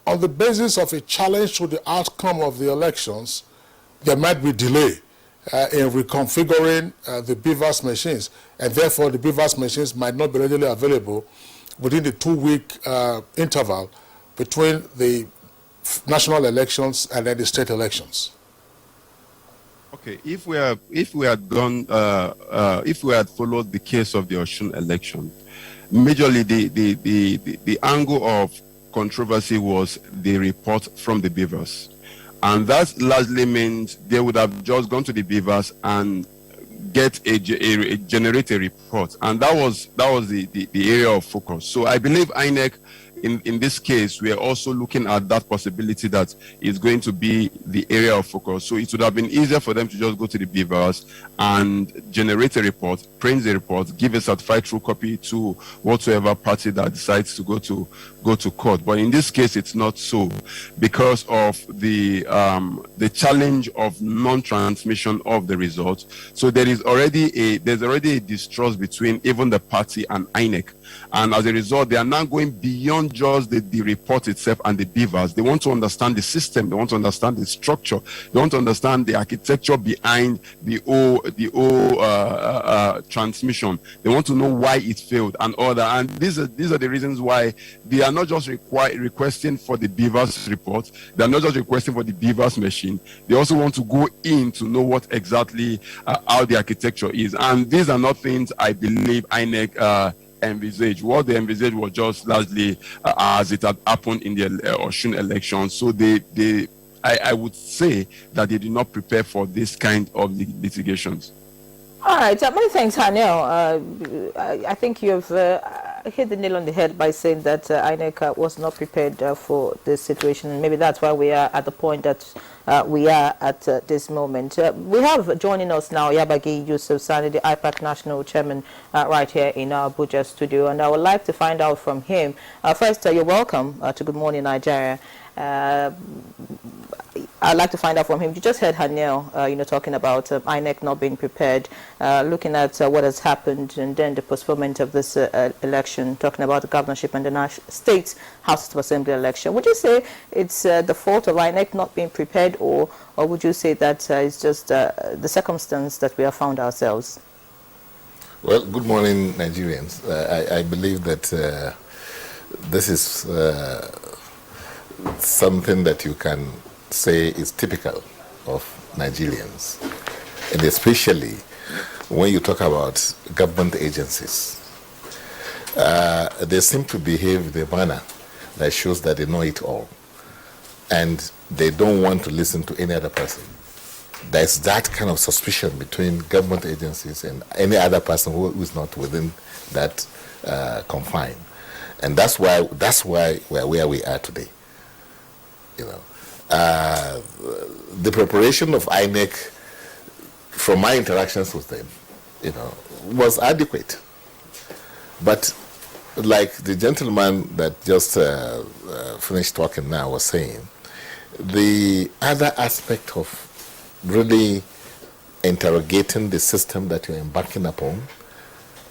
on the basis of a challenge to the outcome of the elections, there might be delay in reconfiguring the BVAS machines, and therefore the BVAS machines might not be readily available within the 2-week interval between the national elections and then the state elections? Okay, if we had followed the case of the Osun election, majorly the angle of controversy was the report from the BVAS, and that largely means they would have just gone to the BVAS and generate a report, and that was the area of focus. So I believe INEC in this case, we are also looking at that possibility that is going to be the area of focus. So it would have been easier for them to just go to the BVAS and generate a report, print the report, give a certified true copy to whatsoever party that decides to go to court. But in this case, it's not so, because of the challenge of non-transmission of the results. So there's already a distrust between even the party and INEC. And as a result, they are now going beyond just the report itself and the BVAS. They want to understand the system. They want to understand the structure. They want to understand the architecture behind the whole transmission. They want to know why it failed and all that. And these are the reasons why they are not just requesting for the BVAS report. They are not just requesting for the BVAS machine. They also want to go in to know what exactly how the architecture is. And these are not things I believe INEC envisaged. What they envisaged was just largely as it had happened in the Osun election. So I would say that they did not prepare for this kind of litigations. All right, many thanks, Haniel. I think you've hit the nail on the head by saying that INEC was not prepared for this situation. Maybe that's why we are at the point that we are at this moment. We have joining us now Yabagi Yusuf Sani, the IPAC National Chairman, right here in our Abuja studio, and I would like to find out from him. First, you're welcome to Good Morning Nigeria. I'd like to find out from him. You just heard Haniel, talking about INEC not being prepared, looking at what has happened, and then the postponement of this election, talking about the governorship and the state House of Assembly election. Would you say it's the fault of INEC not being prepared ahead, or would you say that it's just the circumstance that we have found ourselves? Well, good morning, Nigerians. I believe that this is something that you can say is typical of Nigerians, and especially when you talk about government agencies. They seem to behave in a manner that shows that they know it all, and they don't want to listen to any other person. There's that kind of suspicion between government agencies and any other person who is not within that confine, and that's why we're where we are today. You know, the preparation of INEC, from my interactions with them, you know, was adequate. But like the gentleman that just finished talking now was saying, the other aspect of really interrogating the system that you're embarking upon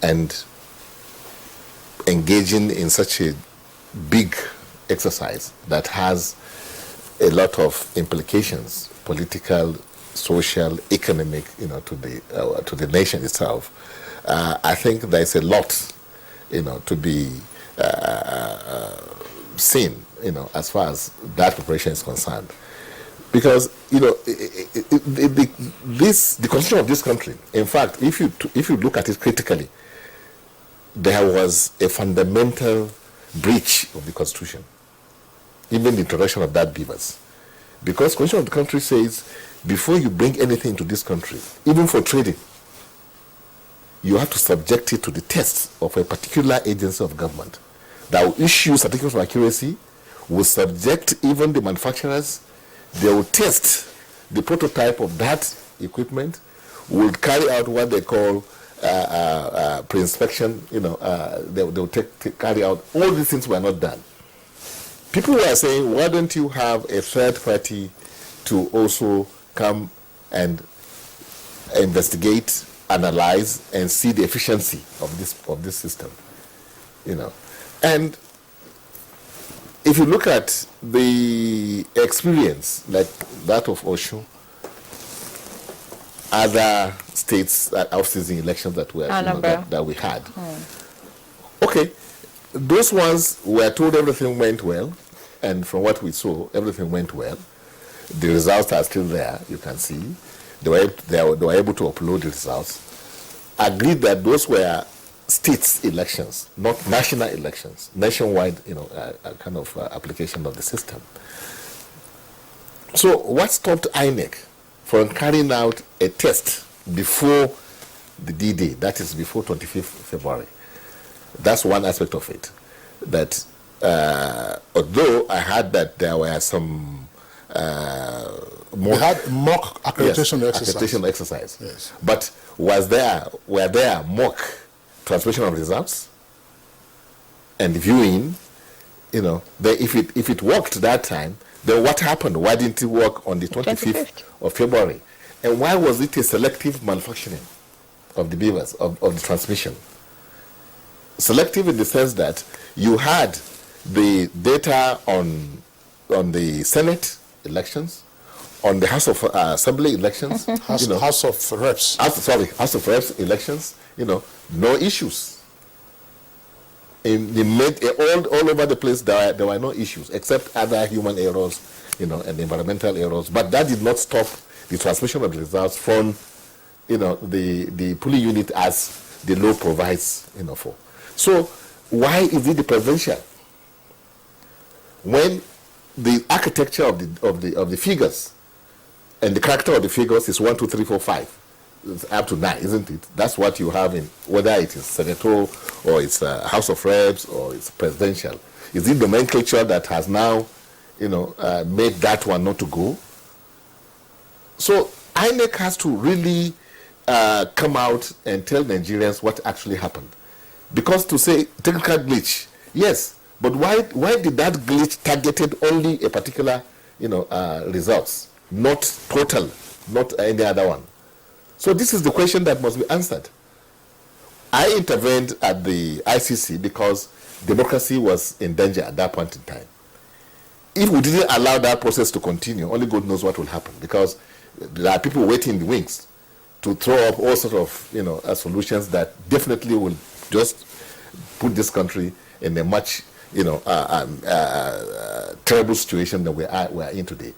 and engaging in such a big exercise that has a lot of implications, political, social, economic, you know, to the nation itself. I think there's a lot, you know, to be seen, you know, as far as that preparation is concerned. Because, you know, the constitution of this country, in fact, if you look at it critically, there was a fundamental breach of the constitution, even the introduction of that beavers. Because the constitution of the country says, before you bring anything to this country, even for trading, you have to subject it to the test of a particular agency of government that will issue certificates of accuracy, will subject even the manufacturers. They will test the prototype of that equipment, will carry out what they call pre-inspection, you know, they will carry out. All these things were not done. People were saying, why don't you have a third party to also come and investigate, analyze, and see the efficiency of this system, you know. And if you look at the experience, like that of Oshu, other states outstanding elections that we had, okay, those ones were told everything went well, and from what we saw, everything went well. The results are still there. You can see they were able to upload the results. Agreed that those were states elections, not national elections, nationwide, you know, kind of application of the system. So what stopped INEC from carrying out a test before the D-Day, that is before 25th February? That's one aspect of it. That although I heard that there were some mock accreditation exercise. Yes. But were there mock transmission of results and viewing? You know, if it worked that time, then what happened? Why didn't it work on the 25th of February? And why was it a selective manufacturing of the beavers, of the transmission? Selective in the sense that you had the data on the Senate elections, on the House of Assembly elections, House of Reps. House of Reps elections, you know, no issues. They made all over the place. There were no issues except other human errors, you know, and environmental errors. But that did not stop the transmission of the results from, you know, the polling unit as the law provides, you know, for. So why is it the presidential when the architecture of the figures and the character of the figures is 1, 2, 3, 4, 5, it's up to 9, isn't it? That's what you have in whether it is senatorial or it's House of Reps or it's presidential. Is it nomenclature that has now, you know, made that one not to go? So INEC has to really come out and tell Nigerians what actually happened. Because to say technical glitch, yes, but why did that glitch targeted only a particular, you know, results, not total, not any other one? So this is the question that must be answered. I intervened at the ICC because democracy was in danger at that point in time. if we didn't allow that process to continue, only God knows what will happen, because there are people waiting in the wings to throw up all sort of, solutions that definitely will just put this country in a much, terrible situation that we are in today.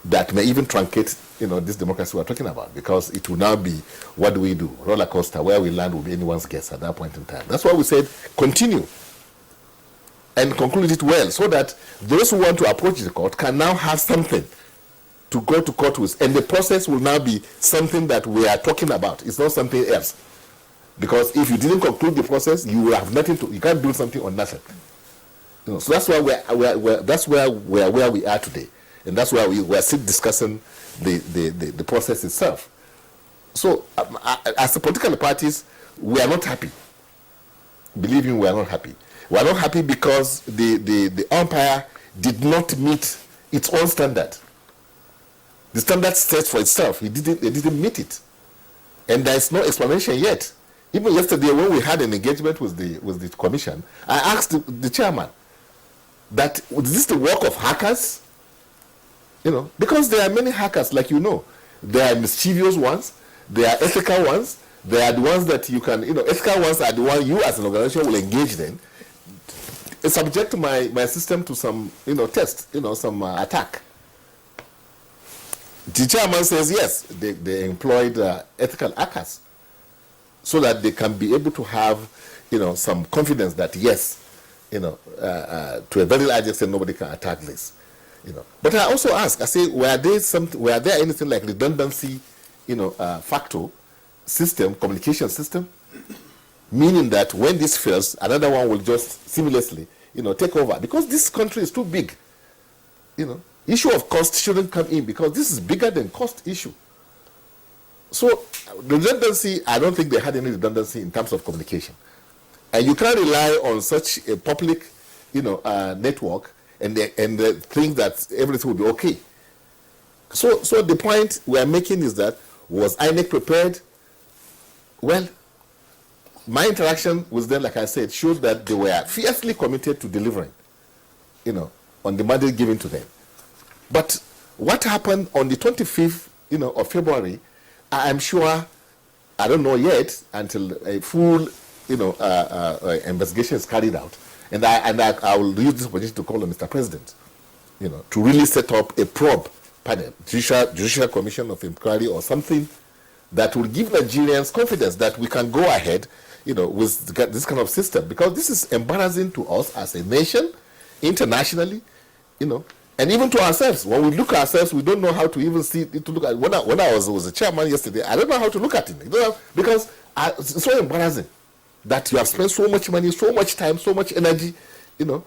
That may even truncate, this democracy we're talking about, because it will now be, what do we do? Roller coaster, where we land will be anyone's guess at that point in time. That's why we said continue and conclude it well, so that those who want to approach the court can now have something to go to court with, and the process will now be something that we are talking about. It's not something else, because if you didn't conclude the process, you will have nothing to. You can't do something on nothing. So that's why we're where we are today, and that's why we are still discussing the process itself. So, as the political parties, we are not happy. Believe me, we are not happy. We are not happy because the umpire did not meet its own standard. The standard set for itself, they didn't meet it, and there is no explanation yet. Even yesterday, when we had an engagement with the commission, I asked the chairman that, is this the work of hackers? Because there are many hackers, like there are mischievous ones, there are ethical ones, there are the ones that you can, ethical ones are the ones you as an organization will engage in. Subject to my system to some, test, some attack. The chairman says yes, they employed ethical hackers, so that they can be able to have, some confidence that yes, to a very large extent nobody can attack this, But I also ask, I say, were there anything like redundancy, factor system, communication system, meaning that when this fails, another one will just seamlessly, take over, because this country is too big, Issue of cost shouldn't come in, because this is bigger than cost issue. So redundancy, I don't think they had any redundancy in terms of communication. And you can't rely on such a public, network and think that everything will be okay. So the point we are making is that, was INEC prepared? Well, my interaction with them, like I said, showed that they were fiercely committed to delivering, on the mandate given to them. But what happened on the 25th, of February, I'm sure, I don't know yet until a full, investigation is carried out. And I will use this opportunity to call on Mr. President, to really set up a probe panel, judicial commission of inquiry or something that will give Nigerians confidence that we can go ahead, with this kind of system, because this is embarrassing to us as a nation, internationally, and even to ourselves. When we look at ourselves, we don't know how to even see to look at. When I was a chairman yesterday, I don't know how to look at it, because it's so embarrassing that you have spent so much money, so much time, so much energy, and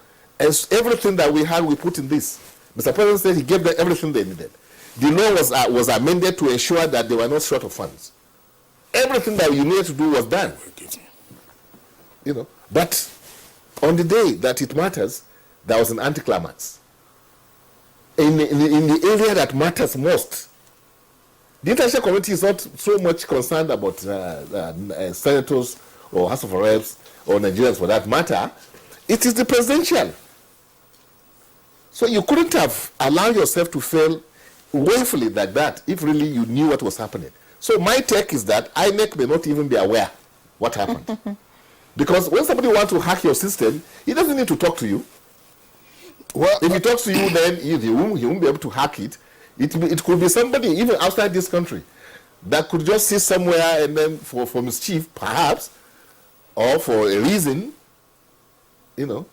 everything that we had, we put in this. Mr. President said he gave them everything they needed. The law was amended to ensure that they were not short of funds. Everything that you needed to do was done. But on the day that it matters, there was an anticlimax. In the area that matters most, the international community is not so much concerned about senators or House of Reps or Nigerians for that matter. It is the presidential. So you couldn't have allowed yourself to fail willfully like that if really you knew what was happening. So my take is that INEC may not even be aware what happened. Because when somebody wants to hack your system, he doesn't need to talk to you. Well, if he talks to you, then he won't be able to hack it. It could be somebody even outside this country that could just sit somewhere and then for mischief, perhaps, or for a reason, that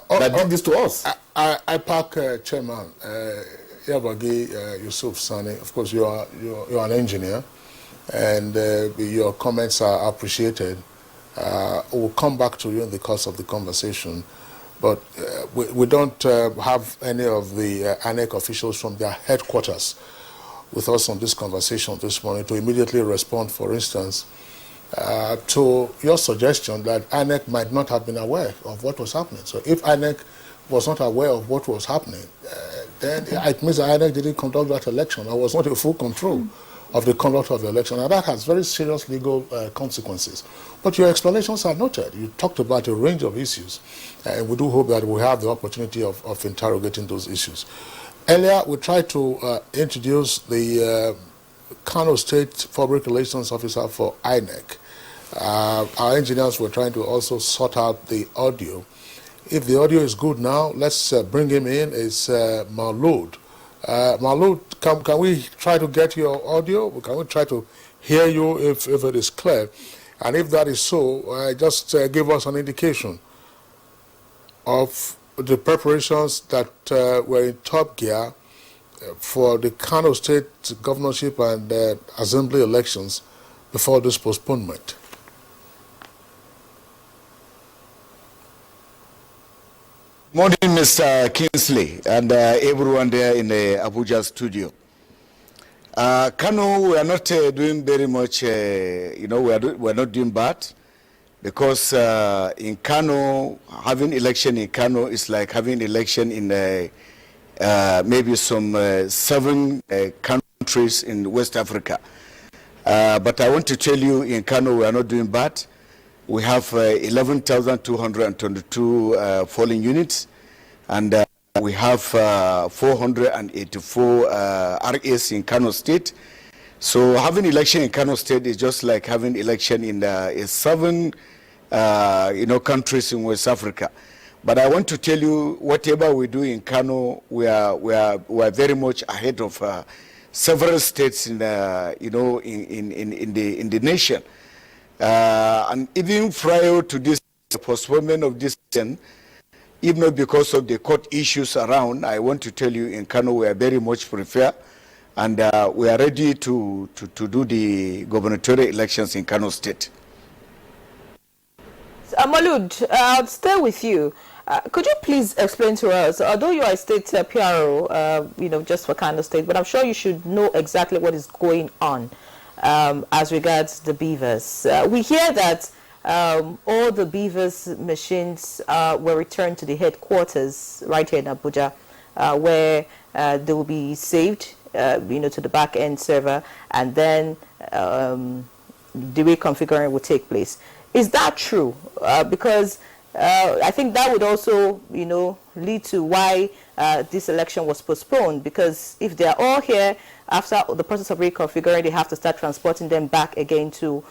did this to us. I park Chairman Yabagi Yusuf Sani. Of course, you're an engineer, and your comments are appreciated. We'll come back to you in the course of the conversation, but we don't have any of the INEC officials from their headquarters with us on this conversation this morning to immediately respond, for instance, to your suggestion that INEC might not have been aware of what was happening. So if INEC was not aware of what was happening, then it means that INEC didn't conduct that election. There was not a full control of the conduct of the election, and that has very serious legal consequences. But your explanations are noted. You talked about a range of issues, and we do hope that we have the opportunity of interrogating those issues. Earlier, we tried to introduce the Kano State Public Relations Officer for INEC. Our engineers were trying to also sort out the audio. If the audio is good now, let's bring him in. It's Maulud. Maulud, can we try to get your audio? Can we try to hear you if it is clear? And if that is so, just give us an indication of the preparations that were in top gear for the Kano State governorship and assembly elections before this postponement. Morning, Mr. Kingsley, and everyone there in the Abuja studio. Kano, we are not doing very much, we are not doing bad, because in Kano, having election in Kano is like having election in maybe some 7 countries in West Africa. But I want to tell you, in Kano, we are not doing bad. We have 11,222 polling units, and we have 484 RAs in Kano State. So having election in Kano State is just like having election in 7 countries in West Africa. But I want to tell you, whatever we do in Kano, we are very much ahead of several states in the the nation. And even prior to this postponement of this election, even not because of the court issues around, I want to tell you, in Kano we are very much prepared, and we are ready to do the gubernatorial elections in Kano State. Maulud, I'll stay with you. Could you please explain to us, although you are a state PRO, just for Kano State, but I'm sure you should know exactly what is going on as regards the beavers. We hear that all the beavers machines were returned to the headquarters right here in Abuja, where they will be saved, to the back end server, and then the reconfiguring will take place. Is that true? Because I think that would also, lead to why this election was postponed, because if they are all here after the process of reconfiguring, they have to start transporting them back again to,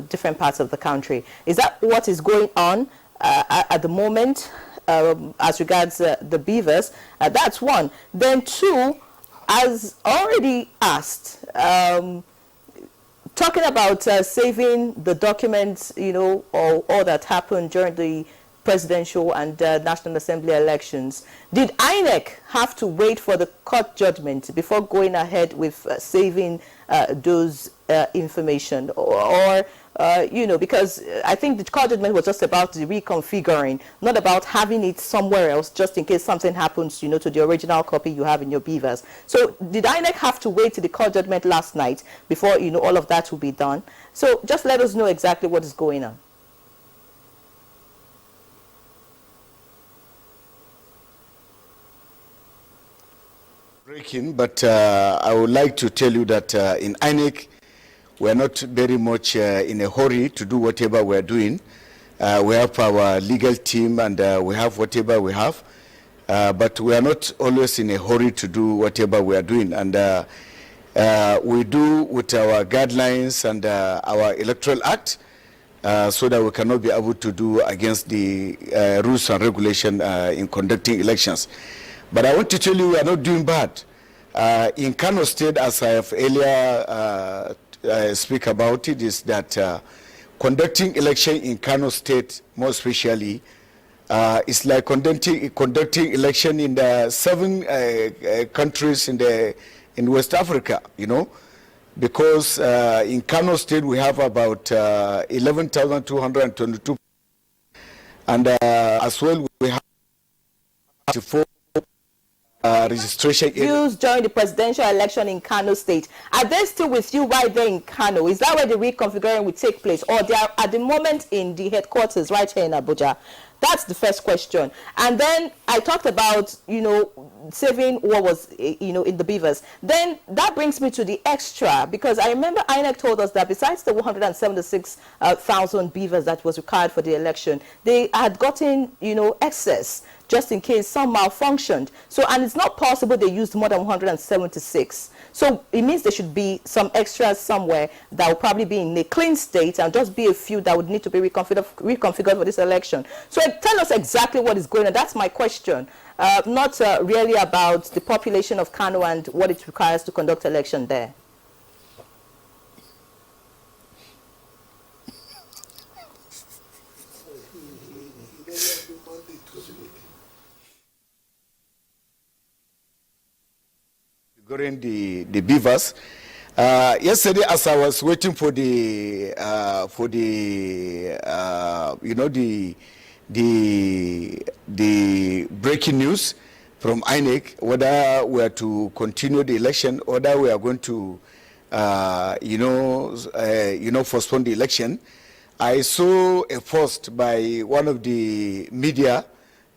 different parts of the country. Is that what is going on at the moment as regards the beavers? That's one. Then two, as already asked, talking about saving the documents, or all that happened during the presidential and National Assembly elections, did INEC have to wait for the court judgment before going ahead with saving those information? Or because I think the court judgment was just about the reconfiguring, not about having it somewhere else, just in case something happens, to the original copy you have in your beavers. So did INEC have to wait till the court judgment last night before, all of that will be done? So just let us know exactly what is going on. Breaking, but I would like to tell you that in INEC, we are not very much in a hurry to do whatever we are doing. We have our legal team, and we have whatever we have, but we are not always in a hurry to do whatever we are doing. And we do with our guidelines and our electoral act, so that we cannot be able to do against the rules and regulation in conducting elections. But I want to tell you, we are not doing bad. In Kano State, as I have earlier speak about it, is that conducting election in Kano State, more especially, is like conducting election in the 7 countries in West Africa, because in Kano State we have about 11,222, and as well we have 4 registration used during the presidential election in Kano State. Are they still with you right there in Kano? Is that where the reconfiguring will take place, or they are at the moment in the headquarters right here in Abuja? That's the first question. And then I talked about, saving what was, in the beavers. Then that brings me to the extra, because I remember INEC told us that besides the 176,000 beavers that was required for the election, they had gotten, excess, just in case some malfunctioned. So, and it's not possible they used more than 176. So it means there should be some extras somewhere that will probably be in a clean state, and just be a few that would need to be reconfigured for this election. So tell us exactly what is going on. That's my question. Not really about the population of Kano and what it requires to conduct election there. Regarding the beavers, yesterday as I was waiting for the breaking news from INEC, whether we are to continue the election or whether we are going to postpone the election, I saw a post by one of the media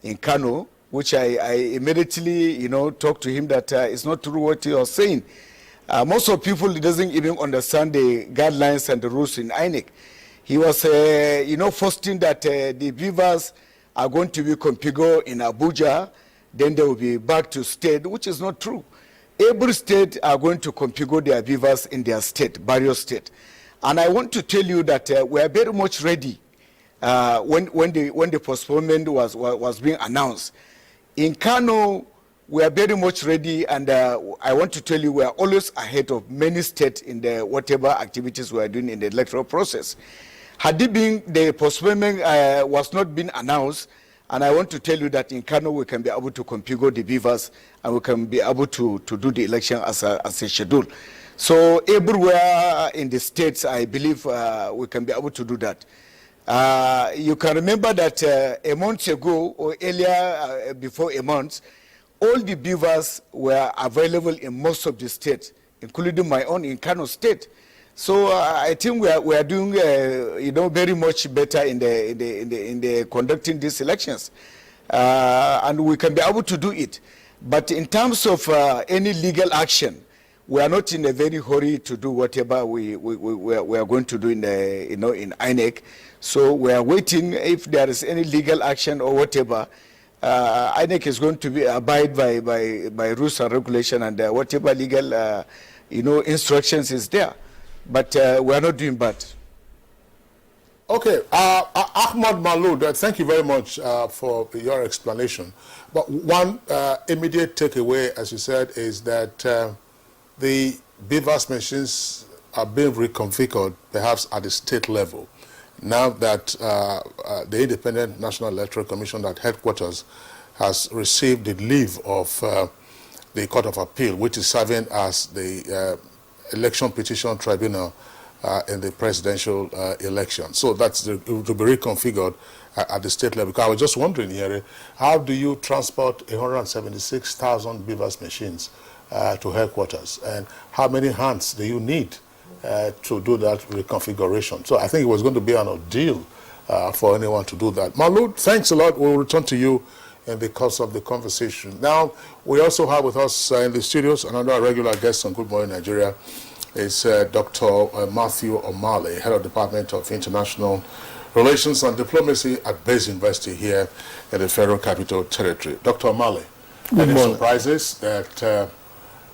in Kano, which I immediately, talked to him that it's not true what he was saying. Most of people doesn't even understand the guidelines and the rules in INEC. He was, posting that the beavers are going to be configured in Abuja, then they will be back to state, which is not true. Every state are going to configure their beavers in their state, various state. And I want to tell you that we are very much ready when the postponement was being announced. In Kano, we are very much ready, and I want to tell you we are always ahead of many states in the whatever activities we are doing in the electoral process. Had it been the postponement was not been announced, and I want to tell you that in Kano we can be able to configure the beavers and we can be able to do the election as a schedule. So everywhere in the states, I believe we can be able to do that. You can remember that a month ago or earlier, before a month, all the beavers were available in most of the states, including my own in Kano State. So I think we are doing very much better in the conducting these elections, and we can be able to do it. But in terms of any legal action, we are not in a very hurry to do whatever we are going to do in in INEC. So we are waiting if there is any legal action or whatever. INEC is going to be abide by rules and regulation and whatever legal instructions is there. But we are not doing bad. Okay, Ahmad Maloud, thank you very much for your explanation. But one immediate takeaway, as you said, is that the beavers machines are being reconfigured, perhaps at the state level, now that the Independent National Electoral Commission at headquarters has received the leave of the Court of Appeal, which is serving as the election petition tribunal in the presidential election. So that's to be reconfigured at the state level. Because I was just wondering here, how do you transport 176,000 beavers machines to headquarters, and how many hands do you need to do that reconfiguration? So I think it was going to be an ordeal for anyone to do that. Maloud, thanks a lot. We'll return to you in the course of the conversation. Now, we also have with us in the studios another regular guest on Good Morning Nigeria. It's Dr. Matthew Omale, Head of Department of International Relations and Diplomacy at Bayes University here in the Federal Capital Territory. Dr. Omale, any surprises that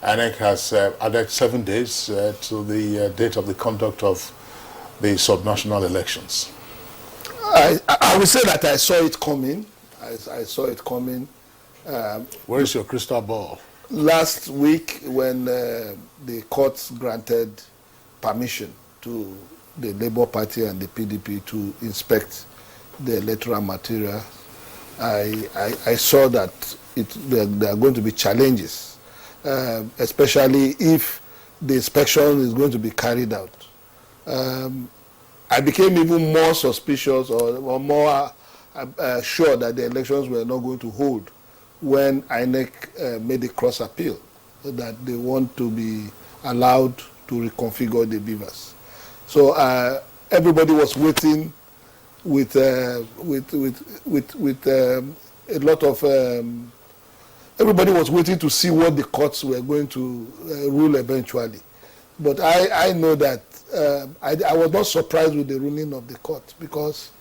INEC has added 7 days to the date of the conduct of the subnational elections? I would say that I saw it coming. I saw it coming. Where is your crystal ball? Last week, when the courts granted permission to the Labour Party and the PDP to inspect the electoral material, I saw that there are going to be challenges, especially if the inspection is going to be carried out. I became even more suspicious or more sure that the elections were not going to hold when INEC made a cross appeal that they want to be allowed to reconfigure the beavers. So everybody was waiting with a lot of everybody was waiting to see what the courts were going to rule eventually. But I know that I was not surprised with the ruling of the court, because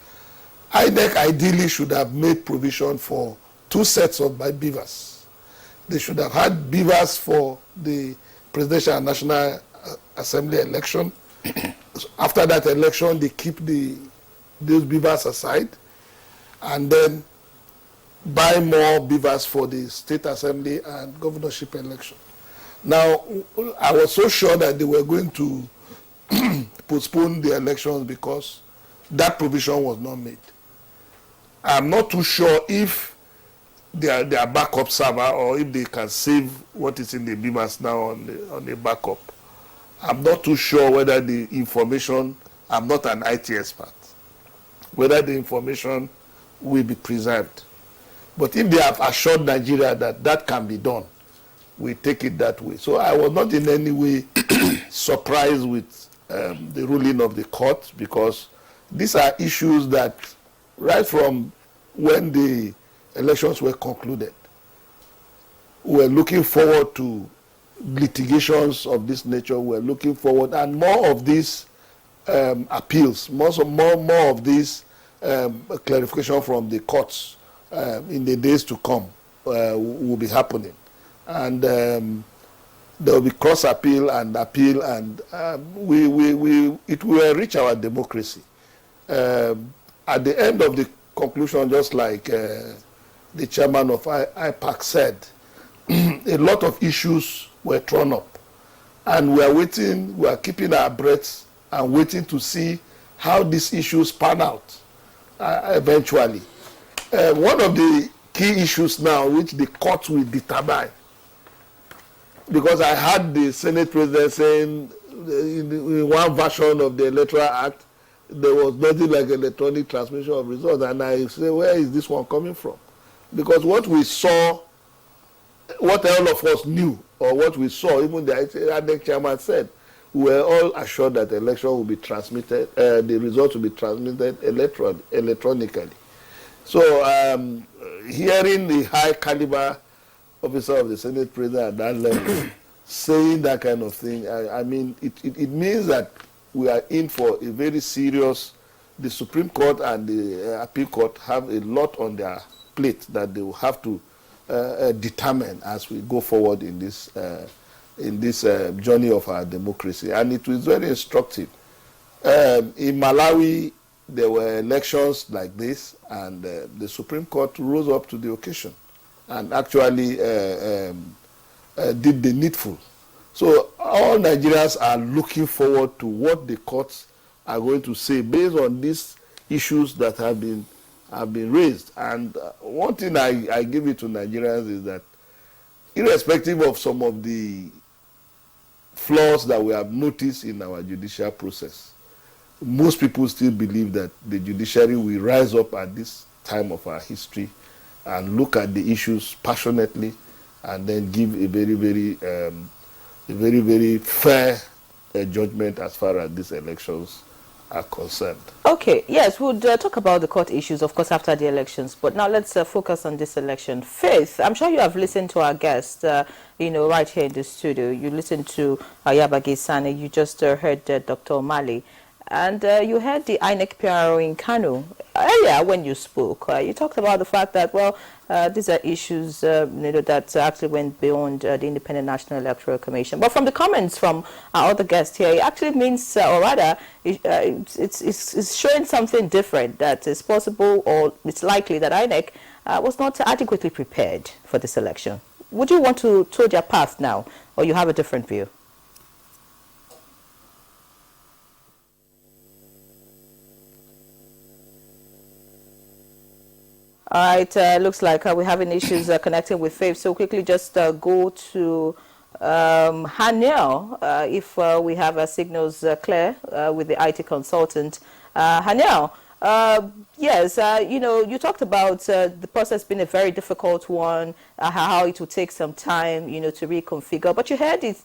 INEC ideally should have made provision for 2 sets of beavers. They should have had beavers for the Presidential and National Assembly election. After that election, they keep those beavers aside, and then buy more beavers for the State Assembly and Governorship election. Now, I was so sure that they were going to postpone the elections because that provision was not made. I'm not too sure if they are backup server or if they can save what is in the beavers now on the backup. I'm not too sure whether the information, I'm not an IT expert, whether the information will be preserved. But if they have assured Nigeria that that can be done, we take it that way. So I was not in any way surprised with the ruling of the court, because these are issues that right from when the elections were concluded, we're looking forward to litigations of this nature. We're looking forward, and more of these appeals, more of these clarification from the courts in the days to come will be happening. And there will be cross appeal, and it will reach our democracy. At the end of the conclusion, just like the chairman of IPAC said, a lot of issues were thrown up, and we are waiting, we are keeping our breaths and waiting to see how these issues pan out eventually. One of the key issues now, which the court will determine, because I heard the Senate President saying in one version of the Electoral Act, there was nothing like electronic transmission of results, and I say, where is this one coming from? Because what we saw, what all of us knew, or what we saw, even the INEC chairman said, we were all assured that the election will be transmitted, the results will be transmitted electronically. So hearing the high caliber officer of the Senate President at that level saying that kind of thing, I mean, it means that we are in for a very serious, the Supreme Court and the Appeal Court have a lot on their plate that they will have to determine as we go forward in this journey of our democracy. And it was very instructive. In Malawi, there were elections like this, and the Supreme Court rose up to the occasion and actually did the needful. So all Nigerians are looking forward to what the courts are going to say based on these issues that have been raised. And one thing I give it to Nigerians is that, irrespective of some of the flaws that we have noticed in our judicial process, most people still believe that the judiciary will rise up at this time of our history and look at the issues passionately, and then give a very, very fair judgment as far as these elections are concerned. Okay, yes, we'll talk about the court issues, of course, after the elections. But now let's focus on this election. Faith, I'm sure you have listened to our guest, right here in the studio. You listened to Ayabagi Sane. You just heard Dr. O'Malley. And you heard the INEC PRO in Kano. Earlier, when you spoke, you talked about the fact that, well, these are issues that actually went beyond the Independent National Electoral Commission. But from the comments from our other guests here, it actually means, or rather, it's showing something different, that it's possible or it's likely that INEC was not adequately prepared for this election. Would you want to told your path now, or you have a different view? All right, looks like we're having issues connecting with Faith. So quickly just go to Haniel, if we have our signals clear with the IT consultant. Haniel, yes, you talked about the process being a very difficult one, how it will take some time, to reconfigure. But you heard it,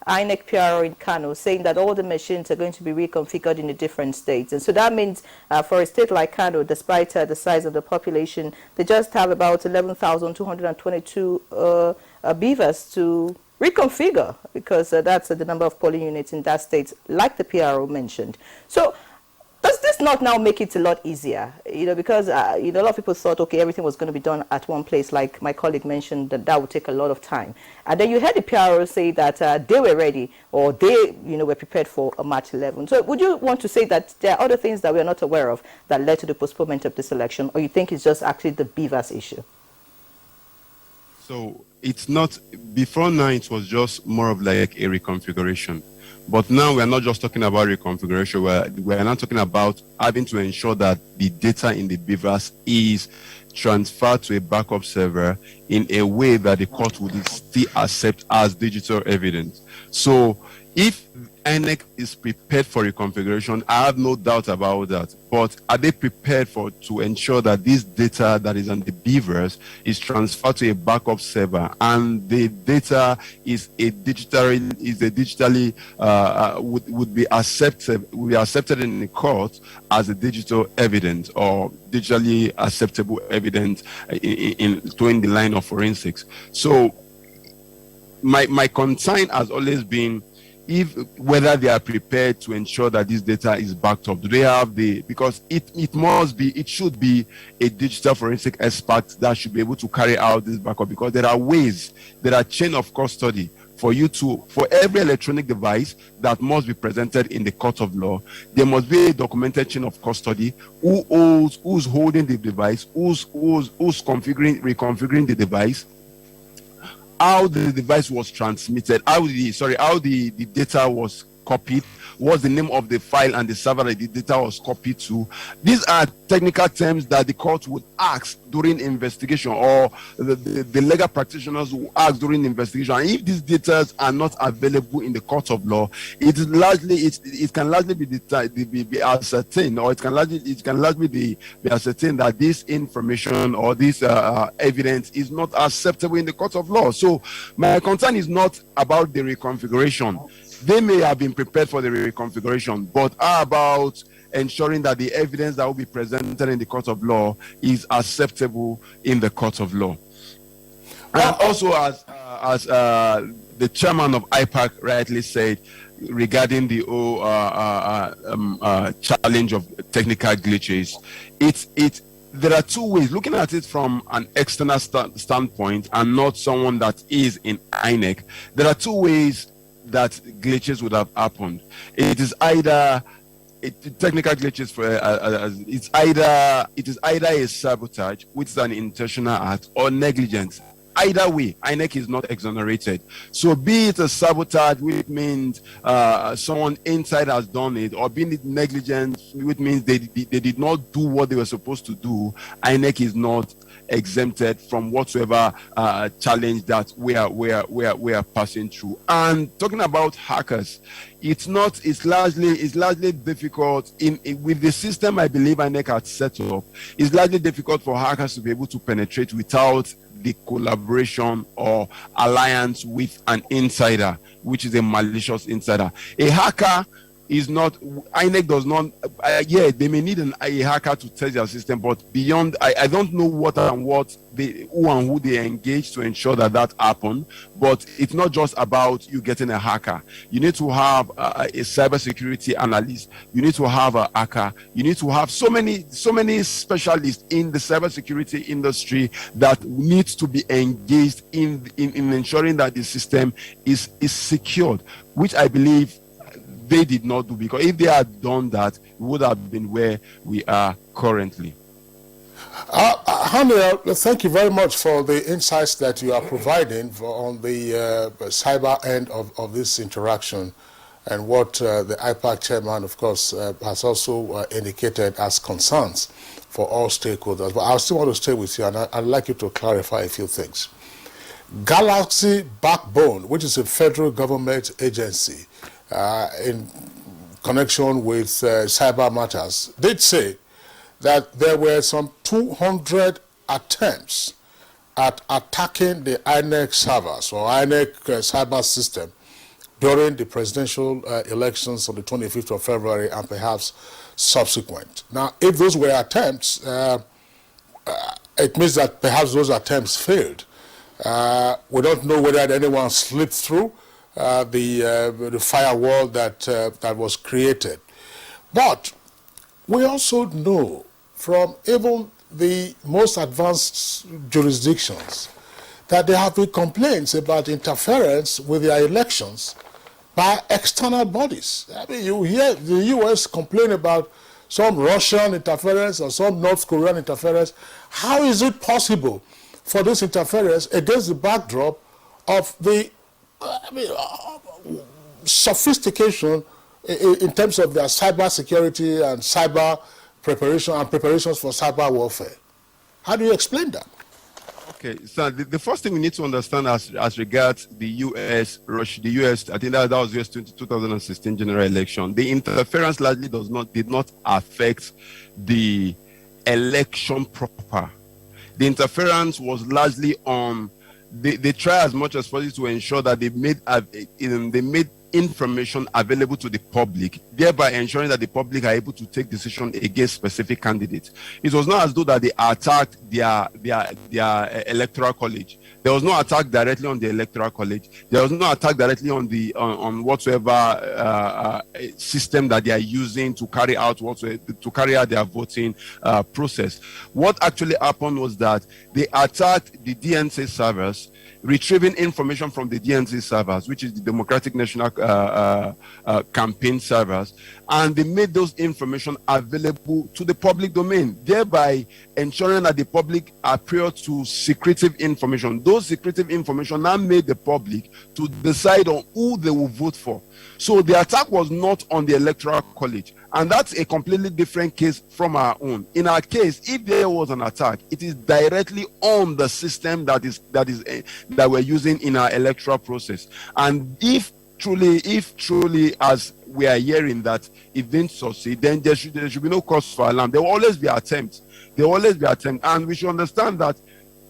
INEC PRO in Kano, saying that all the machines are going to be reconfigured in the different states. And so that means for a state like Kano, despite the size of the population, they just have about 11,222 beavers to reconfigure, because that's the number of polling units in that state, like the PRO mentioned. So does this not now make it a lot easier? Because a lot of people thought, okay, everything was going to be done at one place, like my colleague mentioned, that would take a lot of time. And then you heard the PRO say that they were ready, or they were prepared for a March 11. So would you want to say that there are other things that we're not aware of that led to the postponement of this election, or you think it's just actually the beavers issue? So it's not, before now it was just more of like a reconfiguration. But now we're not just talking about reconfiguration, we're not talking about having to ensure that the data in the beavers is transferred to a backup server in a way that the court would still accept as digital evidence. So if INEC is prepared for reconfiguration, I have no doubt about that. But are they prepared to ensure that this data that is on the beavers is transferred to a backup server, and the data is digitally would be accepted in the court as a digital evidence, or digitally acceptable evidence in the line of forensics? So my concern has always been whether they are prepared to ensure that this data is backed up. Do they have because it should be a digital forensic expert that should be able to carry out this backup, because there are chain of custody for every electronic device that must be presented in the court of law. There must be a documented chain of custody, who's holding the device, who's reconfiguring the device, how the device was transmitted, how the data was copied, what's the name of the file and the server that the data was copied to. These are technical terms that the court would ask during investigation, or the legal practitioners will ask during investigation. And if these data are not available in the court of law, it can largely be ascertained, or it can largely be ascertained that this information or this evidence is not acceptable in the court of law. So my concern is not about the reconfiguration. They may have been prepared for the reconfiguration, but how about ensuring that the evidence that will be presented in the court of law is acceptable in the court of law? And also, as the chairman of IPAC rightly said, regarding the whole challenge of technical glitches, there are two ways, looking at it from an external standpoint and not someone that is in INEC. There are two ways that glitches would have happened. It is either technical glitches it is either a sabotage, which is an intentional act, or negligence. Either way, INEC is not exonerated. So be it a sabotage, which means someone inside has done it, or being it negligent, which means they did not do what they were supposed to do, INEC is not exempted from whatsoever challenge that we are passing through. And talking about hackers, it's largely difficult with the system I believe INEC had set up. It's largely difficult for hackers to be able to penetrate without the collaboration or alliance with an insider, which is a malicious insider. A hacker is not, INEC does not, they may need a hacker to test their system, but beyond, I don't know who and who they engage to ensure that happened. But it's not just about you getting a hacker. You need to have a cybersecurity analyst. You need to have a hacker. You need to have so many specialists in the cybersecurity industry that needs to be engaged in ensuring that the system is secured, which I believe they did not do, because if they had done that, we would have been where we are currently. Haniel, thank you very much for the insights that you are providing on the cyber end of this interaction, and what the IPAC chairman, of course, has also indicated as concerns for all stakeholders. But I still want to stay with you, and I'd like you to clarify a few things. Galaxy Backbone, which is a federal government agency, in connection with cyber matters, did say that there were some 200 attempts at attacking the INEC servers or INEC cyber system during the presidential elections on the 25th of February and perhaps subsequent. Now, if those were attempts, it means that perhaps those attempts failed. We don't know whether anyone slipped through the firewall that was created. But we also know from even the most advanced jurisdictions that there have been complaints about interference with their elections by external bodies. I mean, you hear the U.S. complain about some Russian interference or some North Korean interference. How is it possible for this interference against the backdrop of the sophistication in terms of their cyber security and cyber preparation and preparations for cyber warfare? How do you explain that? Okay, so the first thing we need to understand as regards the U.S., I think that was U.S. 2016 general election, the interference largely did not affect the election proper. The interference was largely on, they try as much as possible to ensure that they made information available to the public, thereby ensuring that the public are able to take decisions against specific candidates. It was not as though that they attacked their electoral college. There was no attack directly on the electoral college. There was no attack directly on whatsoever system that they are using to carry out their voting process. What actually happened was that they attacked the DNC servers, retrieving information from the DNC servers, which is the Democratic National Campaign servers, and they made those information available to the public domain, thereby ensuring that the public are prior to secretive information. Those secretive information now made the public to decide on who they will vote for. So the attack was not on the electoral college, and that's a completely different case from our own. In our case, if there was an attack, it is directly on the system that we're using in our electoral process. And if truly, as we are hearing that it didn't succeed, then there should be no cause for alarm. There will always be attempts. And we should understand that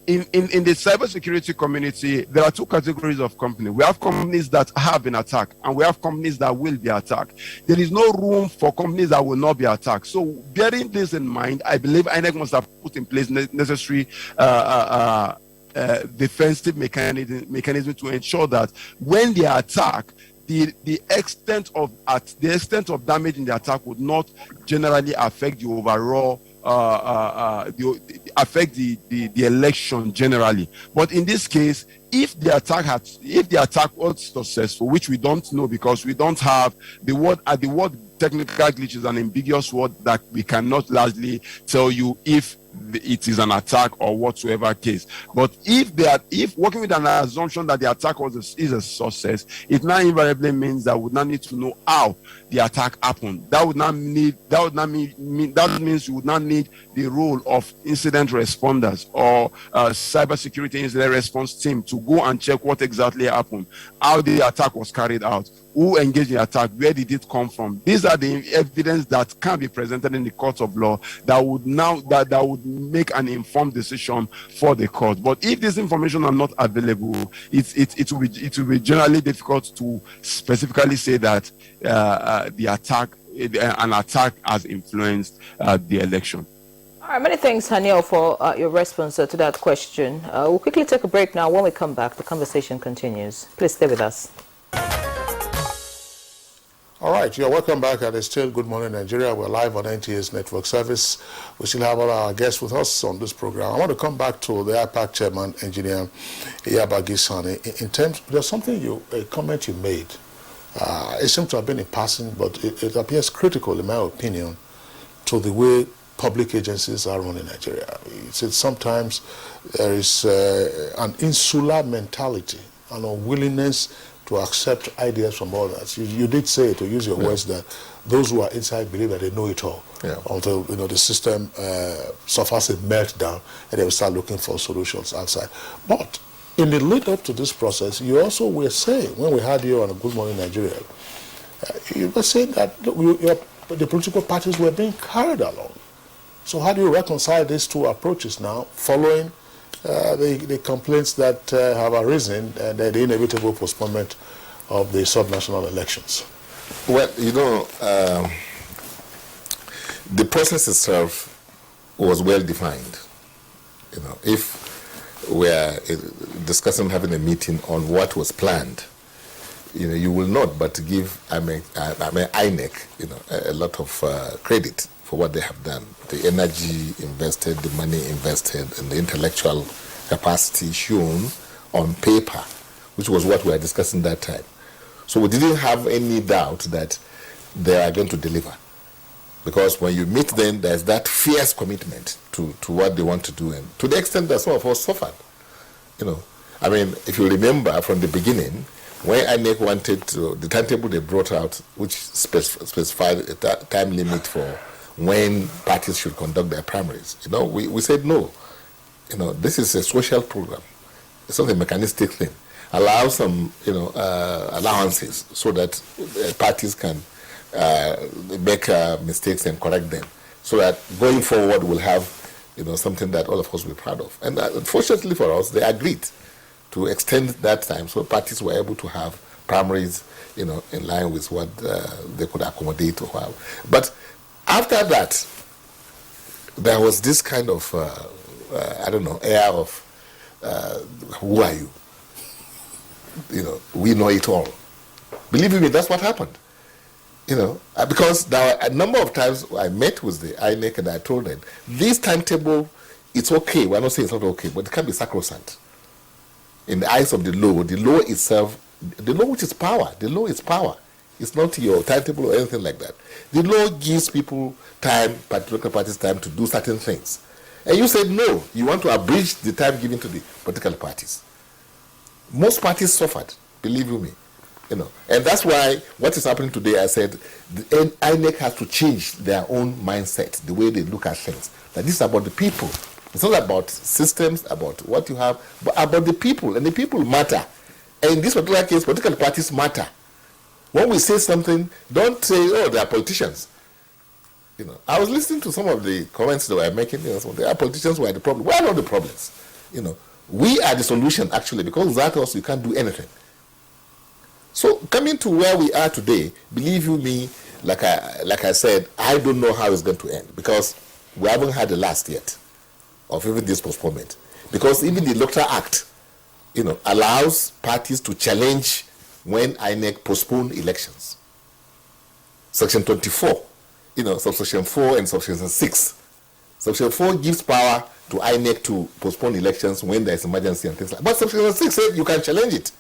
in the cybersecurity community, there are two categories of companies. We have companies that have been attacked, and we have companies that will be attacked. There is no room for companies that will not be attacked. So bearing this in mind, I believe INEC must have put in place necessary defensive mechanism to ensure that when they attack, the extent of damage in the attack would not generally affect the overall affect the election generally. But in this case, if the attack was successful, which we don't know because we don't have the word technical glitch is an ambiguous word that we cannot largely tell you if it is an attack or whatsoever case. But if working with an assumption that the attack is a success, it now invariably means that we now need to know how the attack happened. That means you would not need the role of incident responders or cybersecurity incident response team to go and check what exactly happened, how the attack was carried out, who engaged in the attack, where did it come from. These are the evidence that can be presented in the court of law that would make an informed decision for the court. But if this information are not available, it will be generally difficult to specifically say that an attack has influenced the election. All right, many thanks, Haniel, for your response to that question. We'll quickly take a break now. When we come back, the conversation continues. Please stay with us. All right, you're welcome back, and it's still Good Morning Nigeria. We're live on NTA's network service. We still have all our guests with us on this program. I want to come back to the IPAC chairman, Engineer Yabagisani. In terms, there's a comment you made. It seems to have been in passing, but it appears critical, in my opinion, to the way public agencies are run in Nigeria. It's sometimes there is an insular mentality, an unwillingness to accept ideas from others. You did say, to use your words, that those who are inside believe that they know it all, until the system suffers a meltdown and they will start looking for solutions outside. But in the lead up to this process, you also were saying, when we had you on Good Morning Nigeria, you were saying that the political parties were being carried along. So how do you reconcile these two approaches now, following the complaints that have arisen and the inevitable postponement of the subnational elections? Well, the process itself was well defined. If we are discussing having a meeting on what was planned, you will not but give INEC, a lot of credit for what they have done. The energy invested, the money invested, and the intellectual capacity shown on paper, which was what we were discussing that time. So we didn't have any doubt that they are going to deliver. Because when you meet them, there's that fierce commitment to what they want to do. And to the extent that some of us suffered. If you remember from the beginning, when INEC wanted to, the timetable they brought out, which specified a time limit for when parties should conduct their primaries, we said no. This is a social program. It's not a mechanistic thing. Allow some, allowances so that parties can make mistakes and correct them, so that going forward we'll have, something that all of us will be proud of. And unfortunately for us, they agreed to extend that time so parties were able to have primaries, in line with what they could accommodate or whatever. But after that, there was this kind of, air of, who are you? We know it all. Believe me, that's what happened. Because there were a number of times I met with the INEC and I told them, this timetable, it's okay. We're not saying it's not okay, but it can be sacrosanct. In the eyes of the law itself, the law which is power, the law is power. It's not your timetable or anything like that. The law gives people time, political parties time to do certain things. And you said no, you want to abridge the time given to the political parties. Most parties suffered, believe you me. And that's why what is happening today, I said, the INEC has to change their own mindset, the way they look at things. That this is about the people. It's not about systems, about what you have, but about the people, and the people matter. And in this particular case, political parties matter. When we say something, don't say, oh, they are politicians. I was listening to some of the comments they were making. They are politicians who are the problem. We are not the problems. We are the solution, actually, because without us, you can't do anything. So coming to where we are today, believe you me, like I said, I don't know how it's going to end, because we haven't had the last yet of even this postponement. Because even the Electoral Act, allows parties to challenge when INEC postpone elections. Section 24, subsection 4 and subsection 6. Section 4 gives power to INEC to postpone elections when there is emergency and things like that. But section 6 says you can challenge it.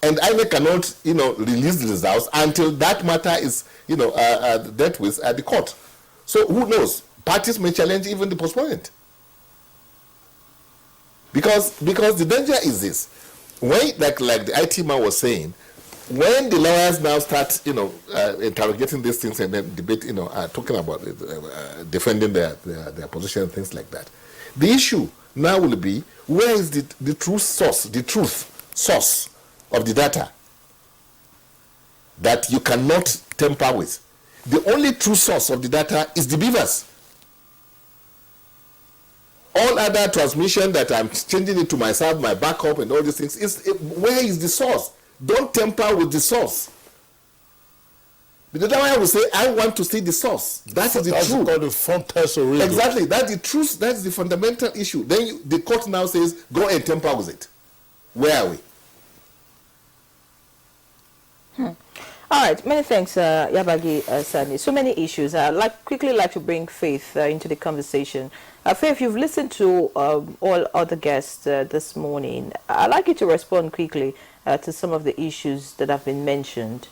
And INEC cannot, release the results until that matter is, dealt with at the court. So who knows? Parties may challenge even the postponement. Because the danger is this: when, like the IT man was saying, when the lawyers now start, interrogating these things and then debate, talking about defending their position and things like that, the issue now will be, where is the truth source of the data that you cannot tamper with? The only true source of the data is the beavers. All other transmission that I'm changing it to myself, my backup and all these things, where is the source? Don't tamper with the source. The data will say, I want to see the source. That is the truth. That's called the front test already. Exactly. That's the truth. That's the fundamental issue. Then the court now says, go and tamper with it. Where are we? All right, many thanks, Yabagi Sani. So many issues. I'd quickly like to bring Faith into the conversation. Faith, you've listened to all other guests this morning. I'd like you to respond quickly to some of the issues that have been mentioned.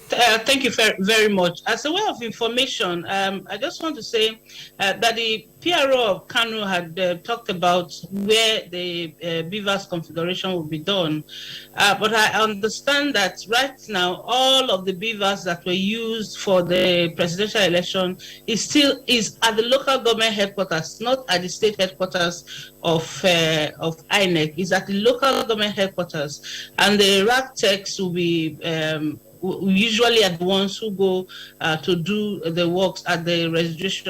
Thank you very much. As a way of information, I just want to say that the PRO of Kano had talked about where the Beavers configuration will be done. But I understand that right now, all of the Beavers that were used for the presidential election is at the local government headquarters, not at the state headquarters of INEC. It's at the local government headquarters. And the rack techs will usually are the ones who go to do the works at the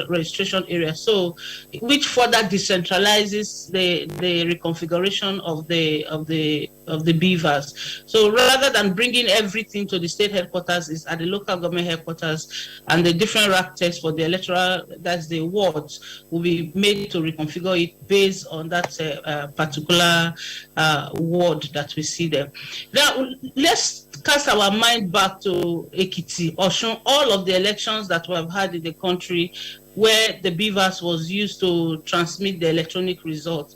registration area. So, which further decentralizes the reconfiguration of the beavers. So rather than bringing everything to the state headquarters, is at the local government headquarters, and the different rack tests for the electoral, that's the wards, will be made to reconfigure it based on that particular ward that we see there. Now, let's cast our mind back to Ekiti, Osun, all of the elections that we have had in the country where the beavers was used to transmit the electronic results.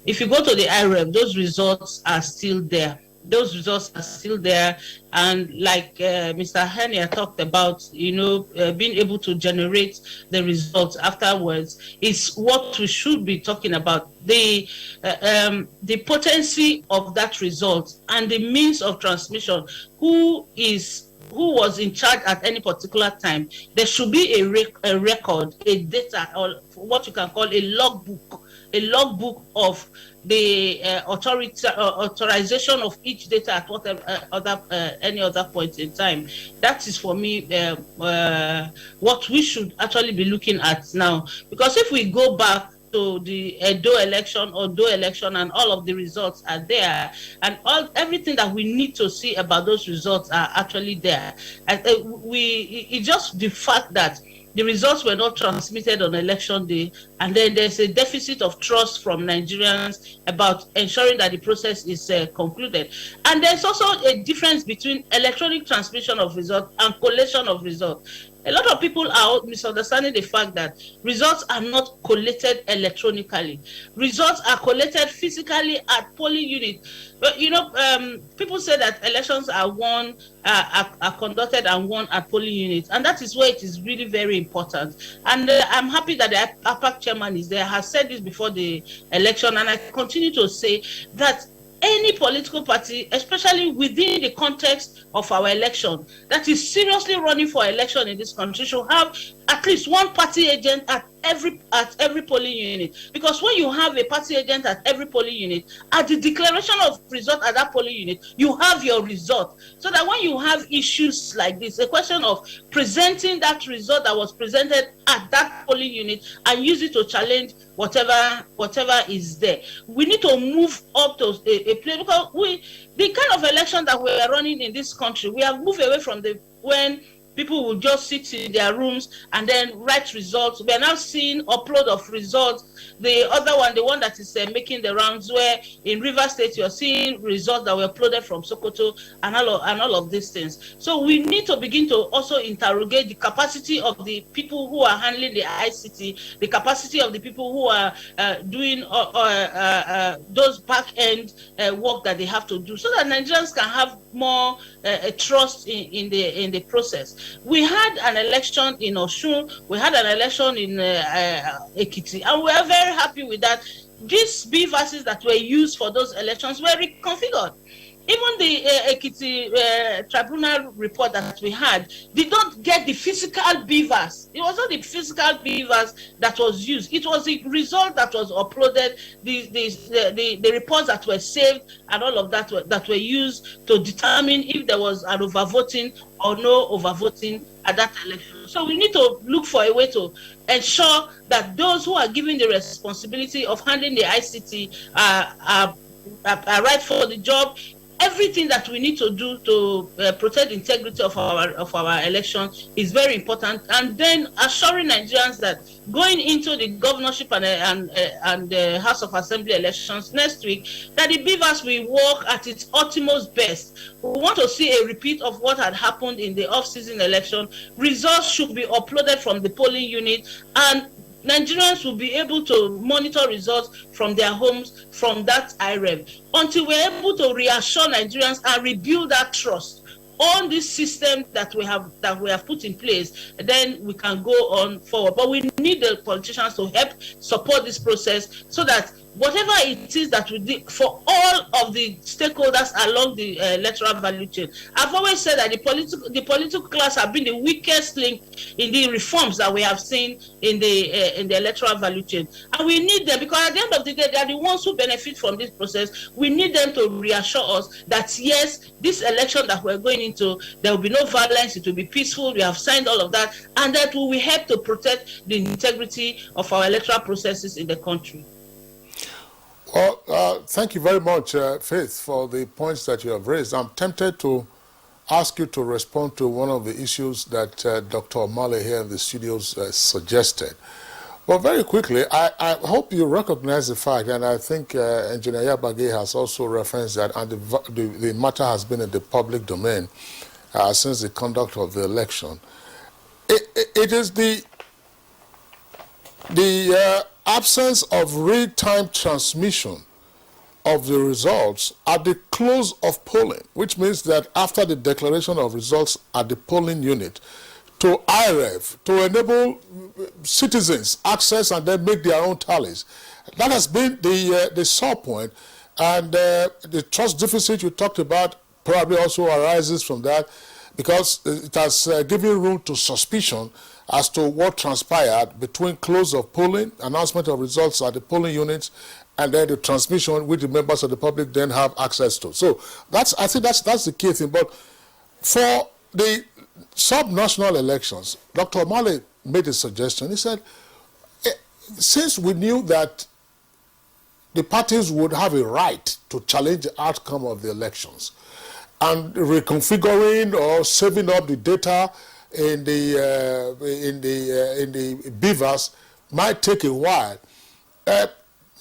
If you go to the IREV, those results are still there. Those results are still there. And like Mr. Henia talked about, being able to generate the results afterwards is what we should be talking about. The potency of that result and the means of transmission, who was in charge at any particular time. There should be a record, a data, or what you can call a logbook of the authorization of each data at whatever any other point in time. That is, for me, what we should actually be looking at now. Because if we go back to the Edo election or Do election, and all of the results are there, and everything that we need to see about those results are actually there. And it's just the fact that the results were not transmitted on election day, and then there's a deficit of trust from Nigerians about ensuring that the process is concluded. And there's also a difference between electronic transmission of results and collation of results. A lot of people are misunderstanding the fact that results are not collated electronically. Results are collated physically at polling units. But people say that elections are conducted and won at polling units, and that is where it is really very important. And I'm happy that the APAC chairman is there, has said this before the election, and I continue to say that any political party, especially within the context of our election, that is seriously running for election in this country, should have at least one party agent at every polling unit. Because when you have a party agent at every polling unit, at the declaration of result at that polling unit, you have your result. So that when you have issues like this, a question of presenting that result that was presented at that polling unit and use it to challenge whatever is there. We need to move up to a place, because the kind of election that we are running in this country, we have moved away from when people will just sit in their rooms and then write results. We are now seeing upload of results. The other one, the one that is making the rounds, where in Rivers State you're seeing results that were uploaded from Sokoto and all of these things. So we need to begin to also interrogate the capacity of the people who are handling the ICT, the capacity of the people who are doing those back-end work that they have to do, so that Nigerians can have more trust in the process. We had an election in Osun, we had an election in Ekiti, and we are very happy with that. These beavers that were used for those elections were reconfigured. Even the Ekiti tribunal report that we had did not get the physical beavers. It was not the physical beavers that was used. It was the result that was uploaded, the reports that were saved, and all of that were used to determine if there was an overvoting or no overvoting at that election. So we need to look for a way to ensure that those who are given the responsibility of handling the ICT are right for the job. Everything that we need to do to protect the integrity of our election is very important, and then assuring Nigerians that going into the governorship and the House of Assembly elections next week, that the beavers will work at its utmost best. We want to see a repeat of what had happened in the off-season election. Results should be uploaded from the polling unit, and Nigerians will be able to monitor results from their homes from that IREV until we're able to reassure Nigerians and rebuild that trust on this system that we have put in place. Then we can go on forward. But we need the politicians to help support this process, so that whatever it is that we do for all of the stakeholders along the electoral value chain. I've always said that the political class have been the weakest link in the reforms that we have seen in the electoral value chain, and we need them, because at the end of the day, they are the ones who benefit from this process. We need them to reassure us that yes, this election that we're going into, there will be no violence, it will be peaceful, we have signed all of that, and that will help to protect the integrity of our electoral processes in the country. Well, thank you very much, Faith, for the points that you have raised. I'm tempted to ask you to respond to one of the issues that Dr. Omale here in the studios suggested. But very quickly, I hope you recognize the fact, and I think Engineer Yabagi has also referenced that, and the matter has been in the public domain since the conduct of the election. It is the absence of real-time transmission of the results at the close of polling, which means that after the declaration of results at the polling unit, to IREV, to enable citizens access and then make their own tallies. That has been the sore point, and the trust deficit you talked about probably also arises from that, because it has given room to suspicion as to what transpired between close of polling, announcement of results at the polling units, and then the transmission which the members of the public then have access to. So I think that's the key thing. But for the sub-national elections, Dr. Omale made a suggestion. He said, since we knew that the parties would have a right to challenge the outcome of the elections, and reconfiguring or saving up the data in the beavers might take a while.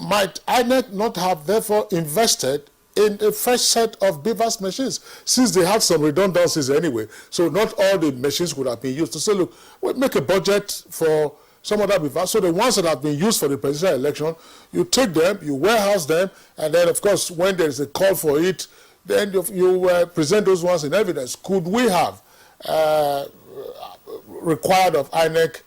Might INEC not have therefore invested in a fresh set of beavers machines, since they had some redundancies anyway? So not all the machines would have been used. To say, look, we'll make a budget for some other beavers. So the ones that have been used for the presidential election, you take them, you warehouse them, and then of course when there is a call for it, then you present those ones in evidence. Could we have required of INEC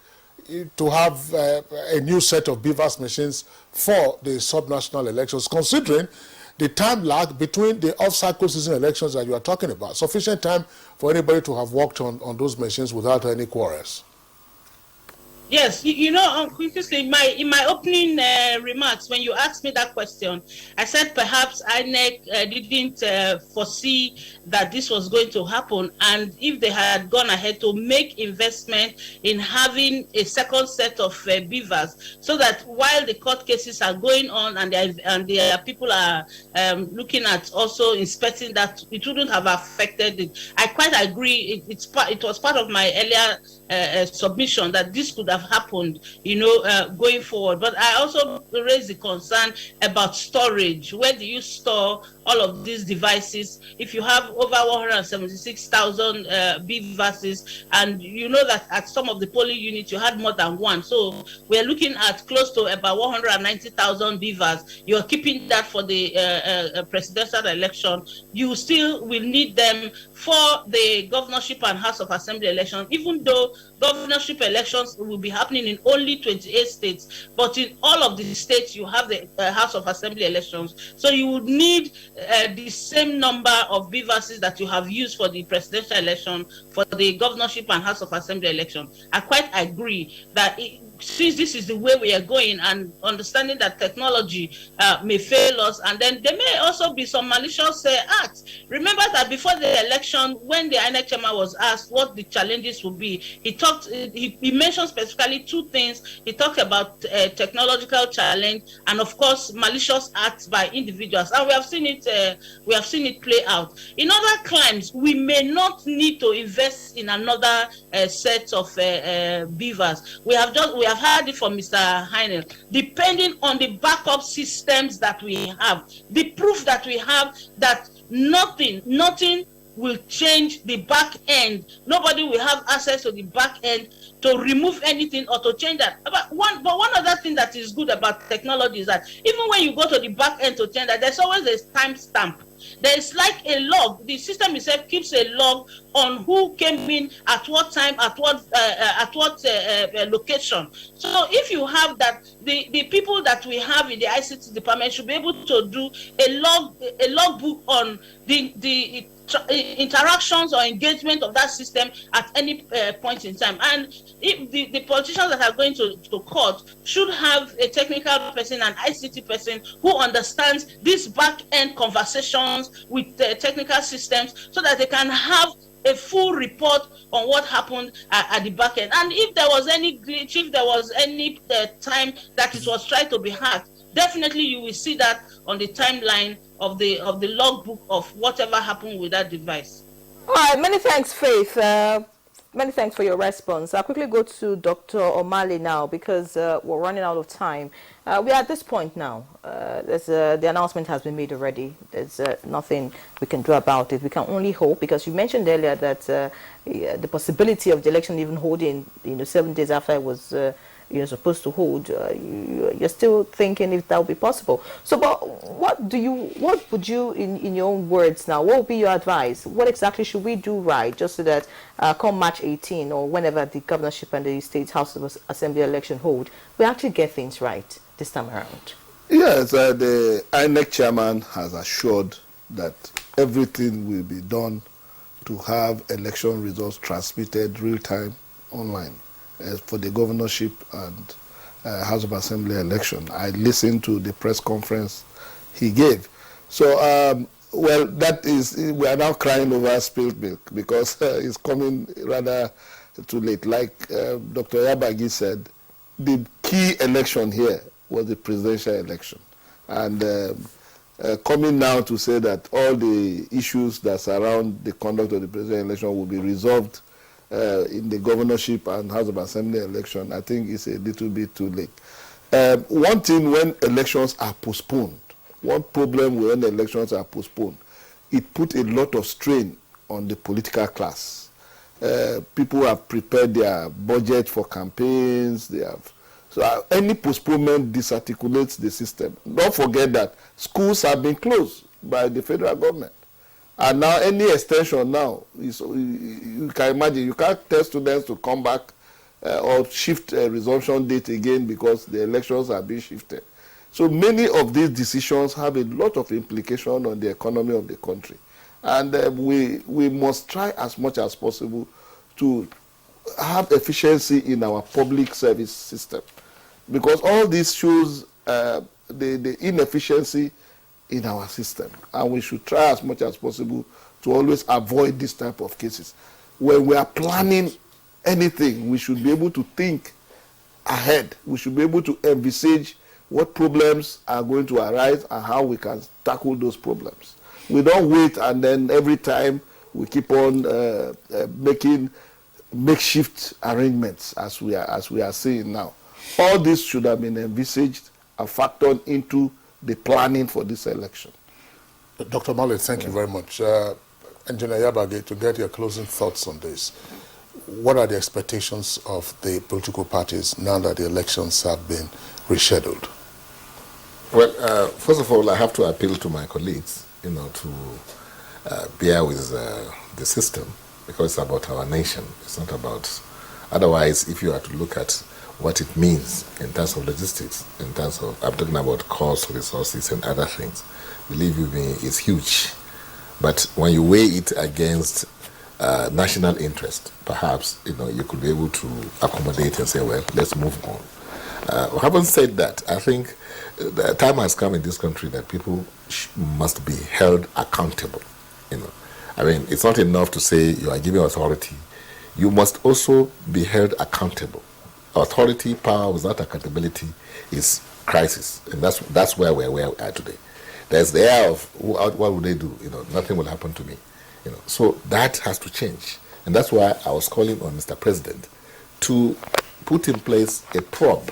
to have a new set of beavers machines for the sub-national elections, considering the time lag between the off-cycle season elections that you are talking about? Sufficient time for anybody to have worked on those machines without any quarrels. Yes, you know, quickly, in my opening remarks, when you asked me that question, I said perhaps INEC didn't foresee that this was going to happen, and if they had gone ahead to make investment in having a second set of beavers, so that while the court cases are going on and the people are looking at also inspecting that, it wouldn't have affected it. I quite agree. It was part of my earlier submission that this could have happened, you know, going forward. But I also raised the concern about storage. Where do you store all of these devices? If you have over 176,000 beavers, and you know that at some of the polling units you had more than one, so we're looking at close to about 190,000 beavers. You're keeping that for the presidential election. You still will need them for the governorship and House of Assembly election, even though governorship elections will be happening in only 28 states, but in all of the states you have the House of Assembly elections. So you would need the same number of beavers that you have used for the presidential election, for the governorship and House of Assembly election. I quite agree that since this is the way we are going, and understanding that technology may fail us, and then there may also be some malicious acts. Remember that before the election, when the INEC chairman was asked what the challenges would be, he mentioned specifically two things. He talked about technological challenge and of course malicious acts by individuals, and we have seen it play out. In other crimes, we may not need to invest in another set of beavers. We have heard it from Mr. Heinel. Depending on the backup systems that we have, the proof that we have that nothing will change the back end. Nobody will have access to the back end to remove anything or to change that. But one other thing that is good about technology is that even when you go to the back end to change that, there's always a timestamp. There is like a log. The system itself keeps a log on who came in at what time, at what location. So if you have that, the people that we have in the ICT department should be able to do a logbook on the interactions or engagement of that system at any point in time. And if the politicians that are going to court should have a technical person, an ICT person who understands these back-end conversations with the technical systems, so that they can have a full report on what happened at the back end. And if there was any glitch, if there was any time that it was tried to be hacked, definitely you will see that on the timeline of the logbook of whatever happened with that device. All right, many thanks, Faith. Many thanks for your response. I'll quickly go to Dr. Omale now, because we're running out of time. We are at this point now. The announcement has been made already. There's nothing we can do about it. We can only hope, because you mentioned earlier that the possibility of the election even holding 7 days after it was you're supposed to hold, you're still thinking if that would be possible. So, but what would you, in your own words now, what would be your advice? What exactly should we do right, just so that come March 18 or whenever the governorship and the State House of Assembly election hold, we actually get things right this time around? Yes, the INEC chairman has assured that everything will be done to have election results transmitted real-time online for the governorship and House of Assembly election. I listened to the press conference he gave. So, well, that is, we are now crying over spilled milk, because it's coming rather too late. Like Dr. Yabagi said, the key election here was the presidential election. And coming now to say that all the issues that surround the conduct of the presidential election will be resolved in the governorship and House of Assembly election, I think it's a little bit too late. One thing, when elections are postponed, one problem when elections are postponed, it put a lot of strain on the political class. People have prepared their budget for campaigns. So any postponement disarticulates the system. Don't forget that schools have been closed by the federal government. And now any extension now, you can imagine, you can't tell students to come back or shift a resumption date again because the elections are being shifted. So many of these decisions have a lot of implication on the economy of the country. And we must try as much as possible to have efficiency in our public service system. Because all this shows the inefficiency in our system, and we should try as much as possible to always avoid this type of cases. When we are planning anything, we should be able to think ahead. We should be able to envisage what problems are going to arise and how we can tackle those problems. We don't wait and then every time we keep on making makeshift arrangements as we are seeing now. All this should have been envisaged and factored into the planning for this election. Dr. Mallett, thank you very much. Engineer Yabagi, to get your closing thoughts on this, what are the expectations of the political parties now that the elections have been rescheduled? Well, first of all, I have to appeal to my colleagues, to bear with the system, because it's about our nation. It's not about, otherwise, if you are to look at what it means in terms of logistics, in terms of, I'm talking about cost, resources, and other things, believe you me, it's huge. But when you weigh it against national interest, perhaps, you could be able to accommodate and say, well, let's move on. Having said that, I think the time has come in this country that people must be held accountable. I mean, it's not enough to say you are giving authority. You must also be held accountable. Authority, power without accountability is crisis, and that's where we are today. There's the air of what would they do? Nothing will happen to me. So that has to change, and that's why I was calling on Mr. President to put in place a probe.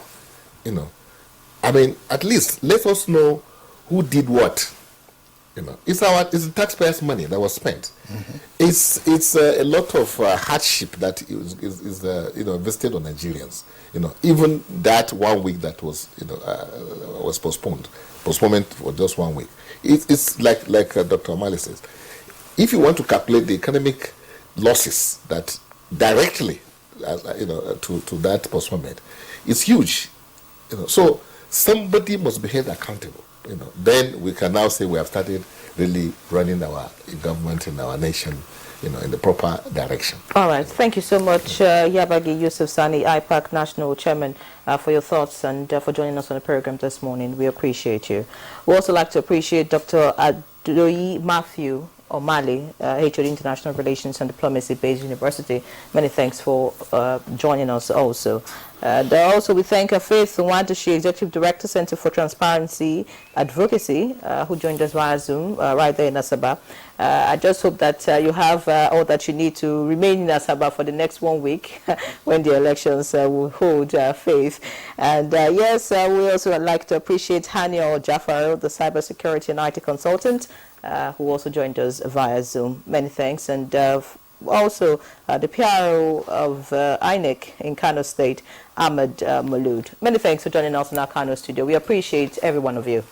I mean, at least let us know who did what. It's the taxpayers' money that was spent. Mm-hmm. It's a lot of hardship that is vested on Nigerians. Even that 1 week that was was postponement for just 1 week. It's like Dr. Omale says, if you want to calculate the economic losses that directly to that postponement, it's huge. So somebody must be held accountable. Then we can now say we have started really running our government in our nation, in the proper direction. All right. Thank you so much, Yabagi Yusuf Sani, IPAC National Chairman, for your thoughts and for joining us on the program this morning. We appreciate you. We also like to appreciate Dr. Adoyi Matthew O'Malley, HOD International Relations and Diplomacy, Bayes University. Many thanks for joining us also. Also, we thank Faith Nwandushi, Executive Director, Center for Transparency Advocacy, who joined us via Zoom right there in Asaba. I just hope that you have all that you need to remain in Asaba for the next 1 week when the elections will hold, Faith. And yes, we also would like to appreciate Hania Jafar, the cybersecurity and IT consultant, who also joined us via Zoom. Many thanks. And also the PRO of INEC in Kano State, Ahmed Malud. Many thanks for joining us in our Kano studio. We appreciate every one of you.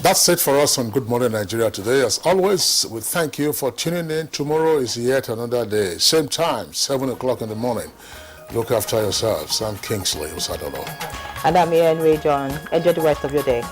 That's it for us on Good Morning Nigeria today. As always, we thank you for tuning in. Tomorrow is yet another day. Same time, 7 o'clock in the morning. Look after yourselves. I'm Kingsley Usadolo. And I'm Ian Ray John. Enjoy the rest of your day.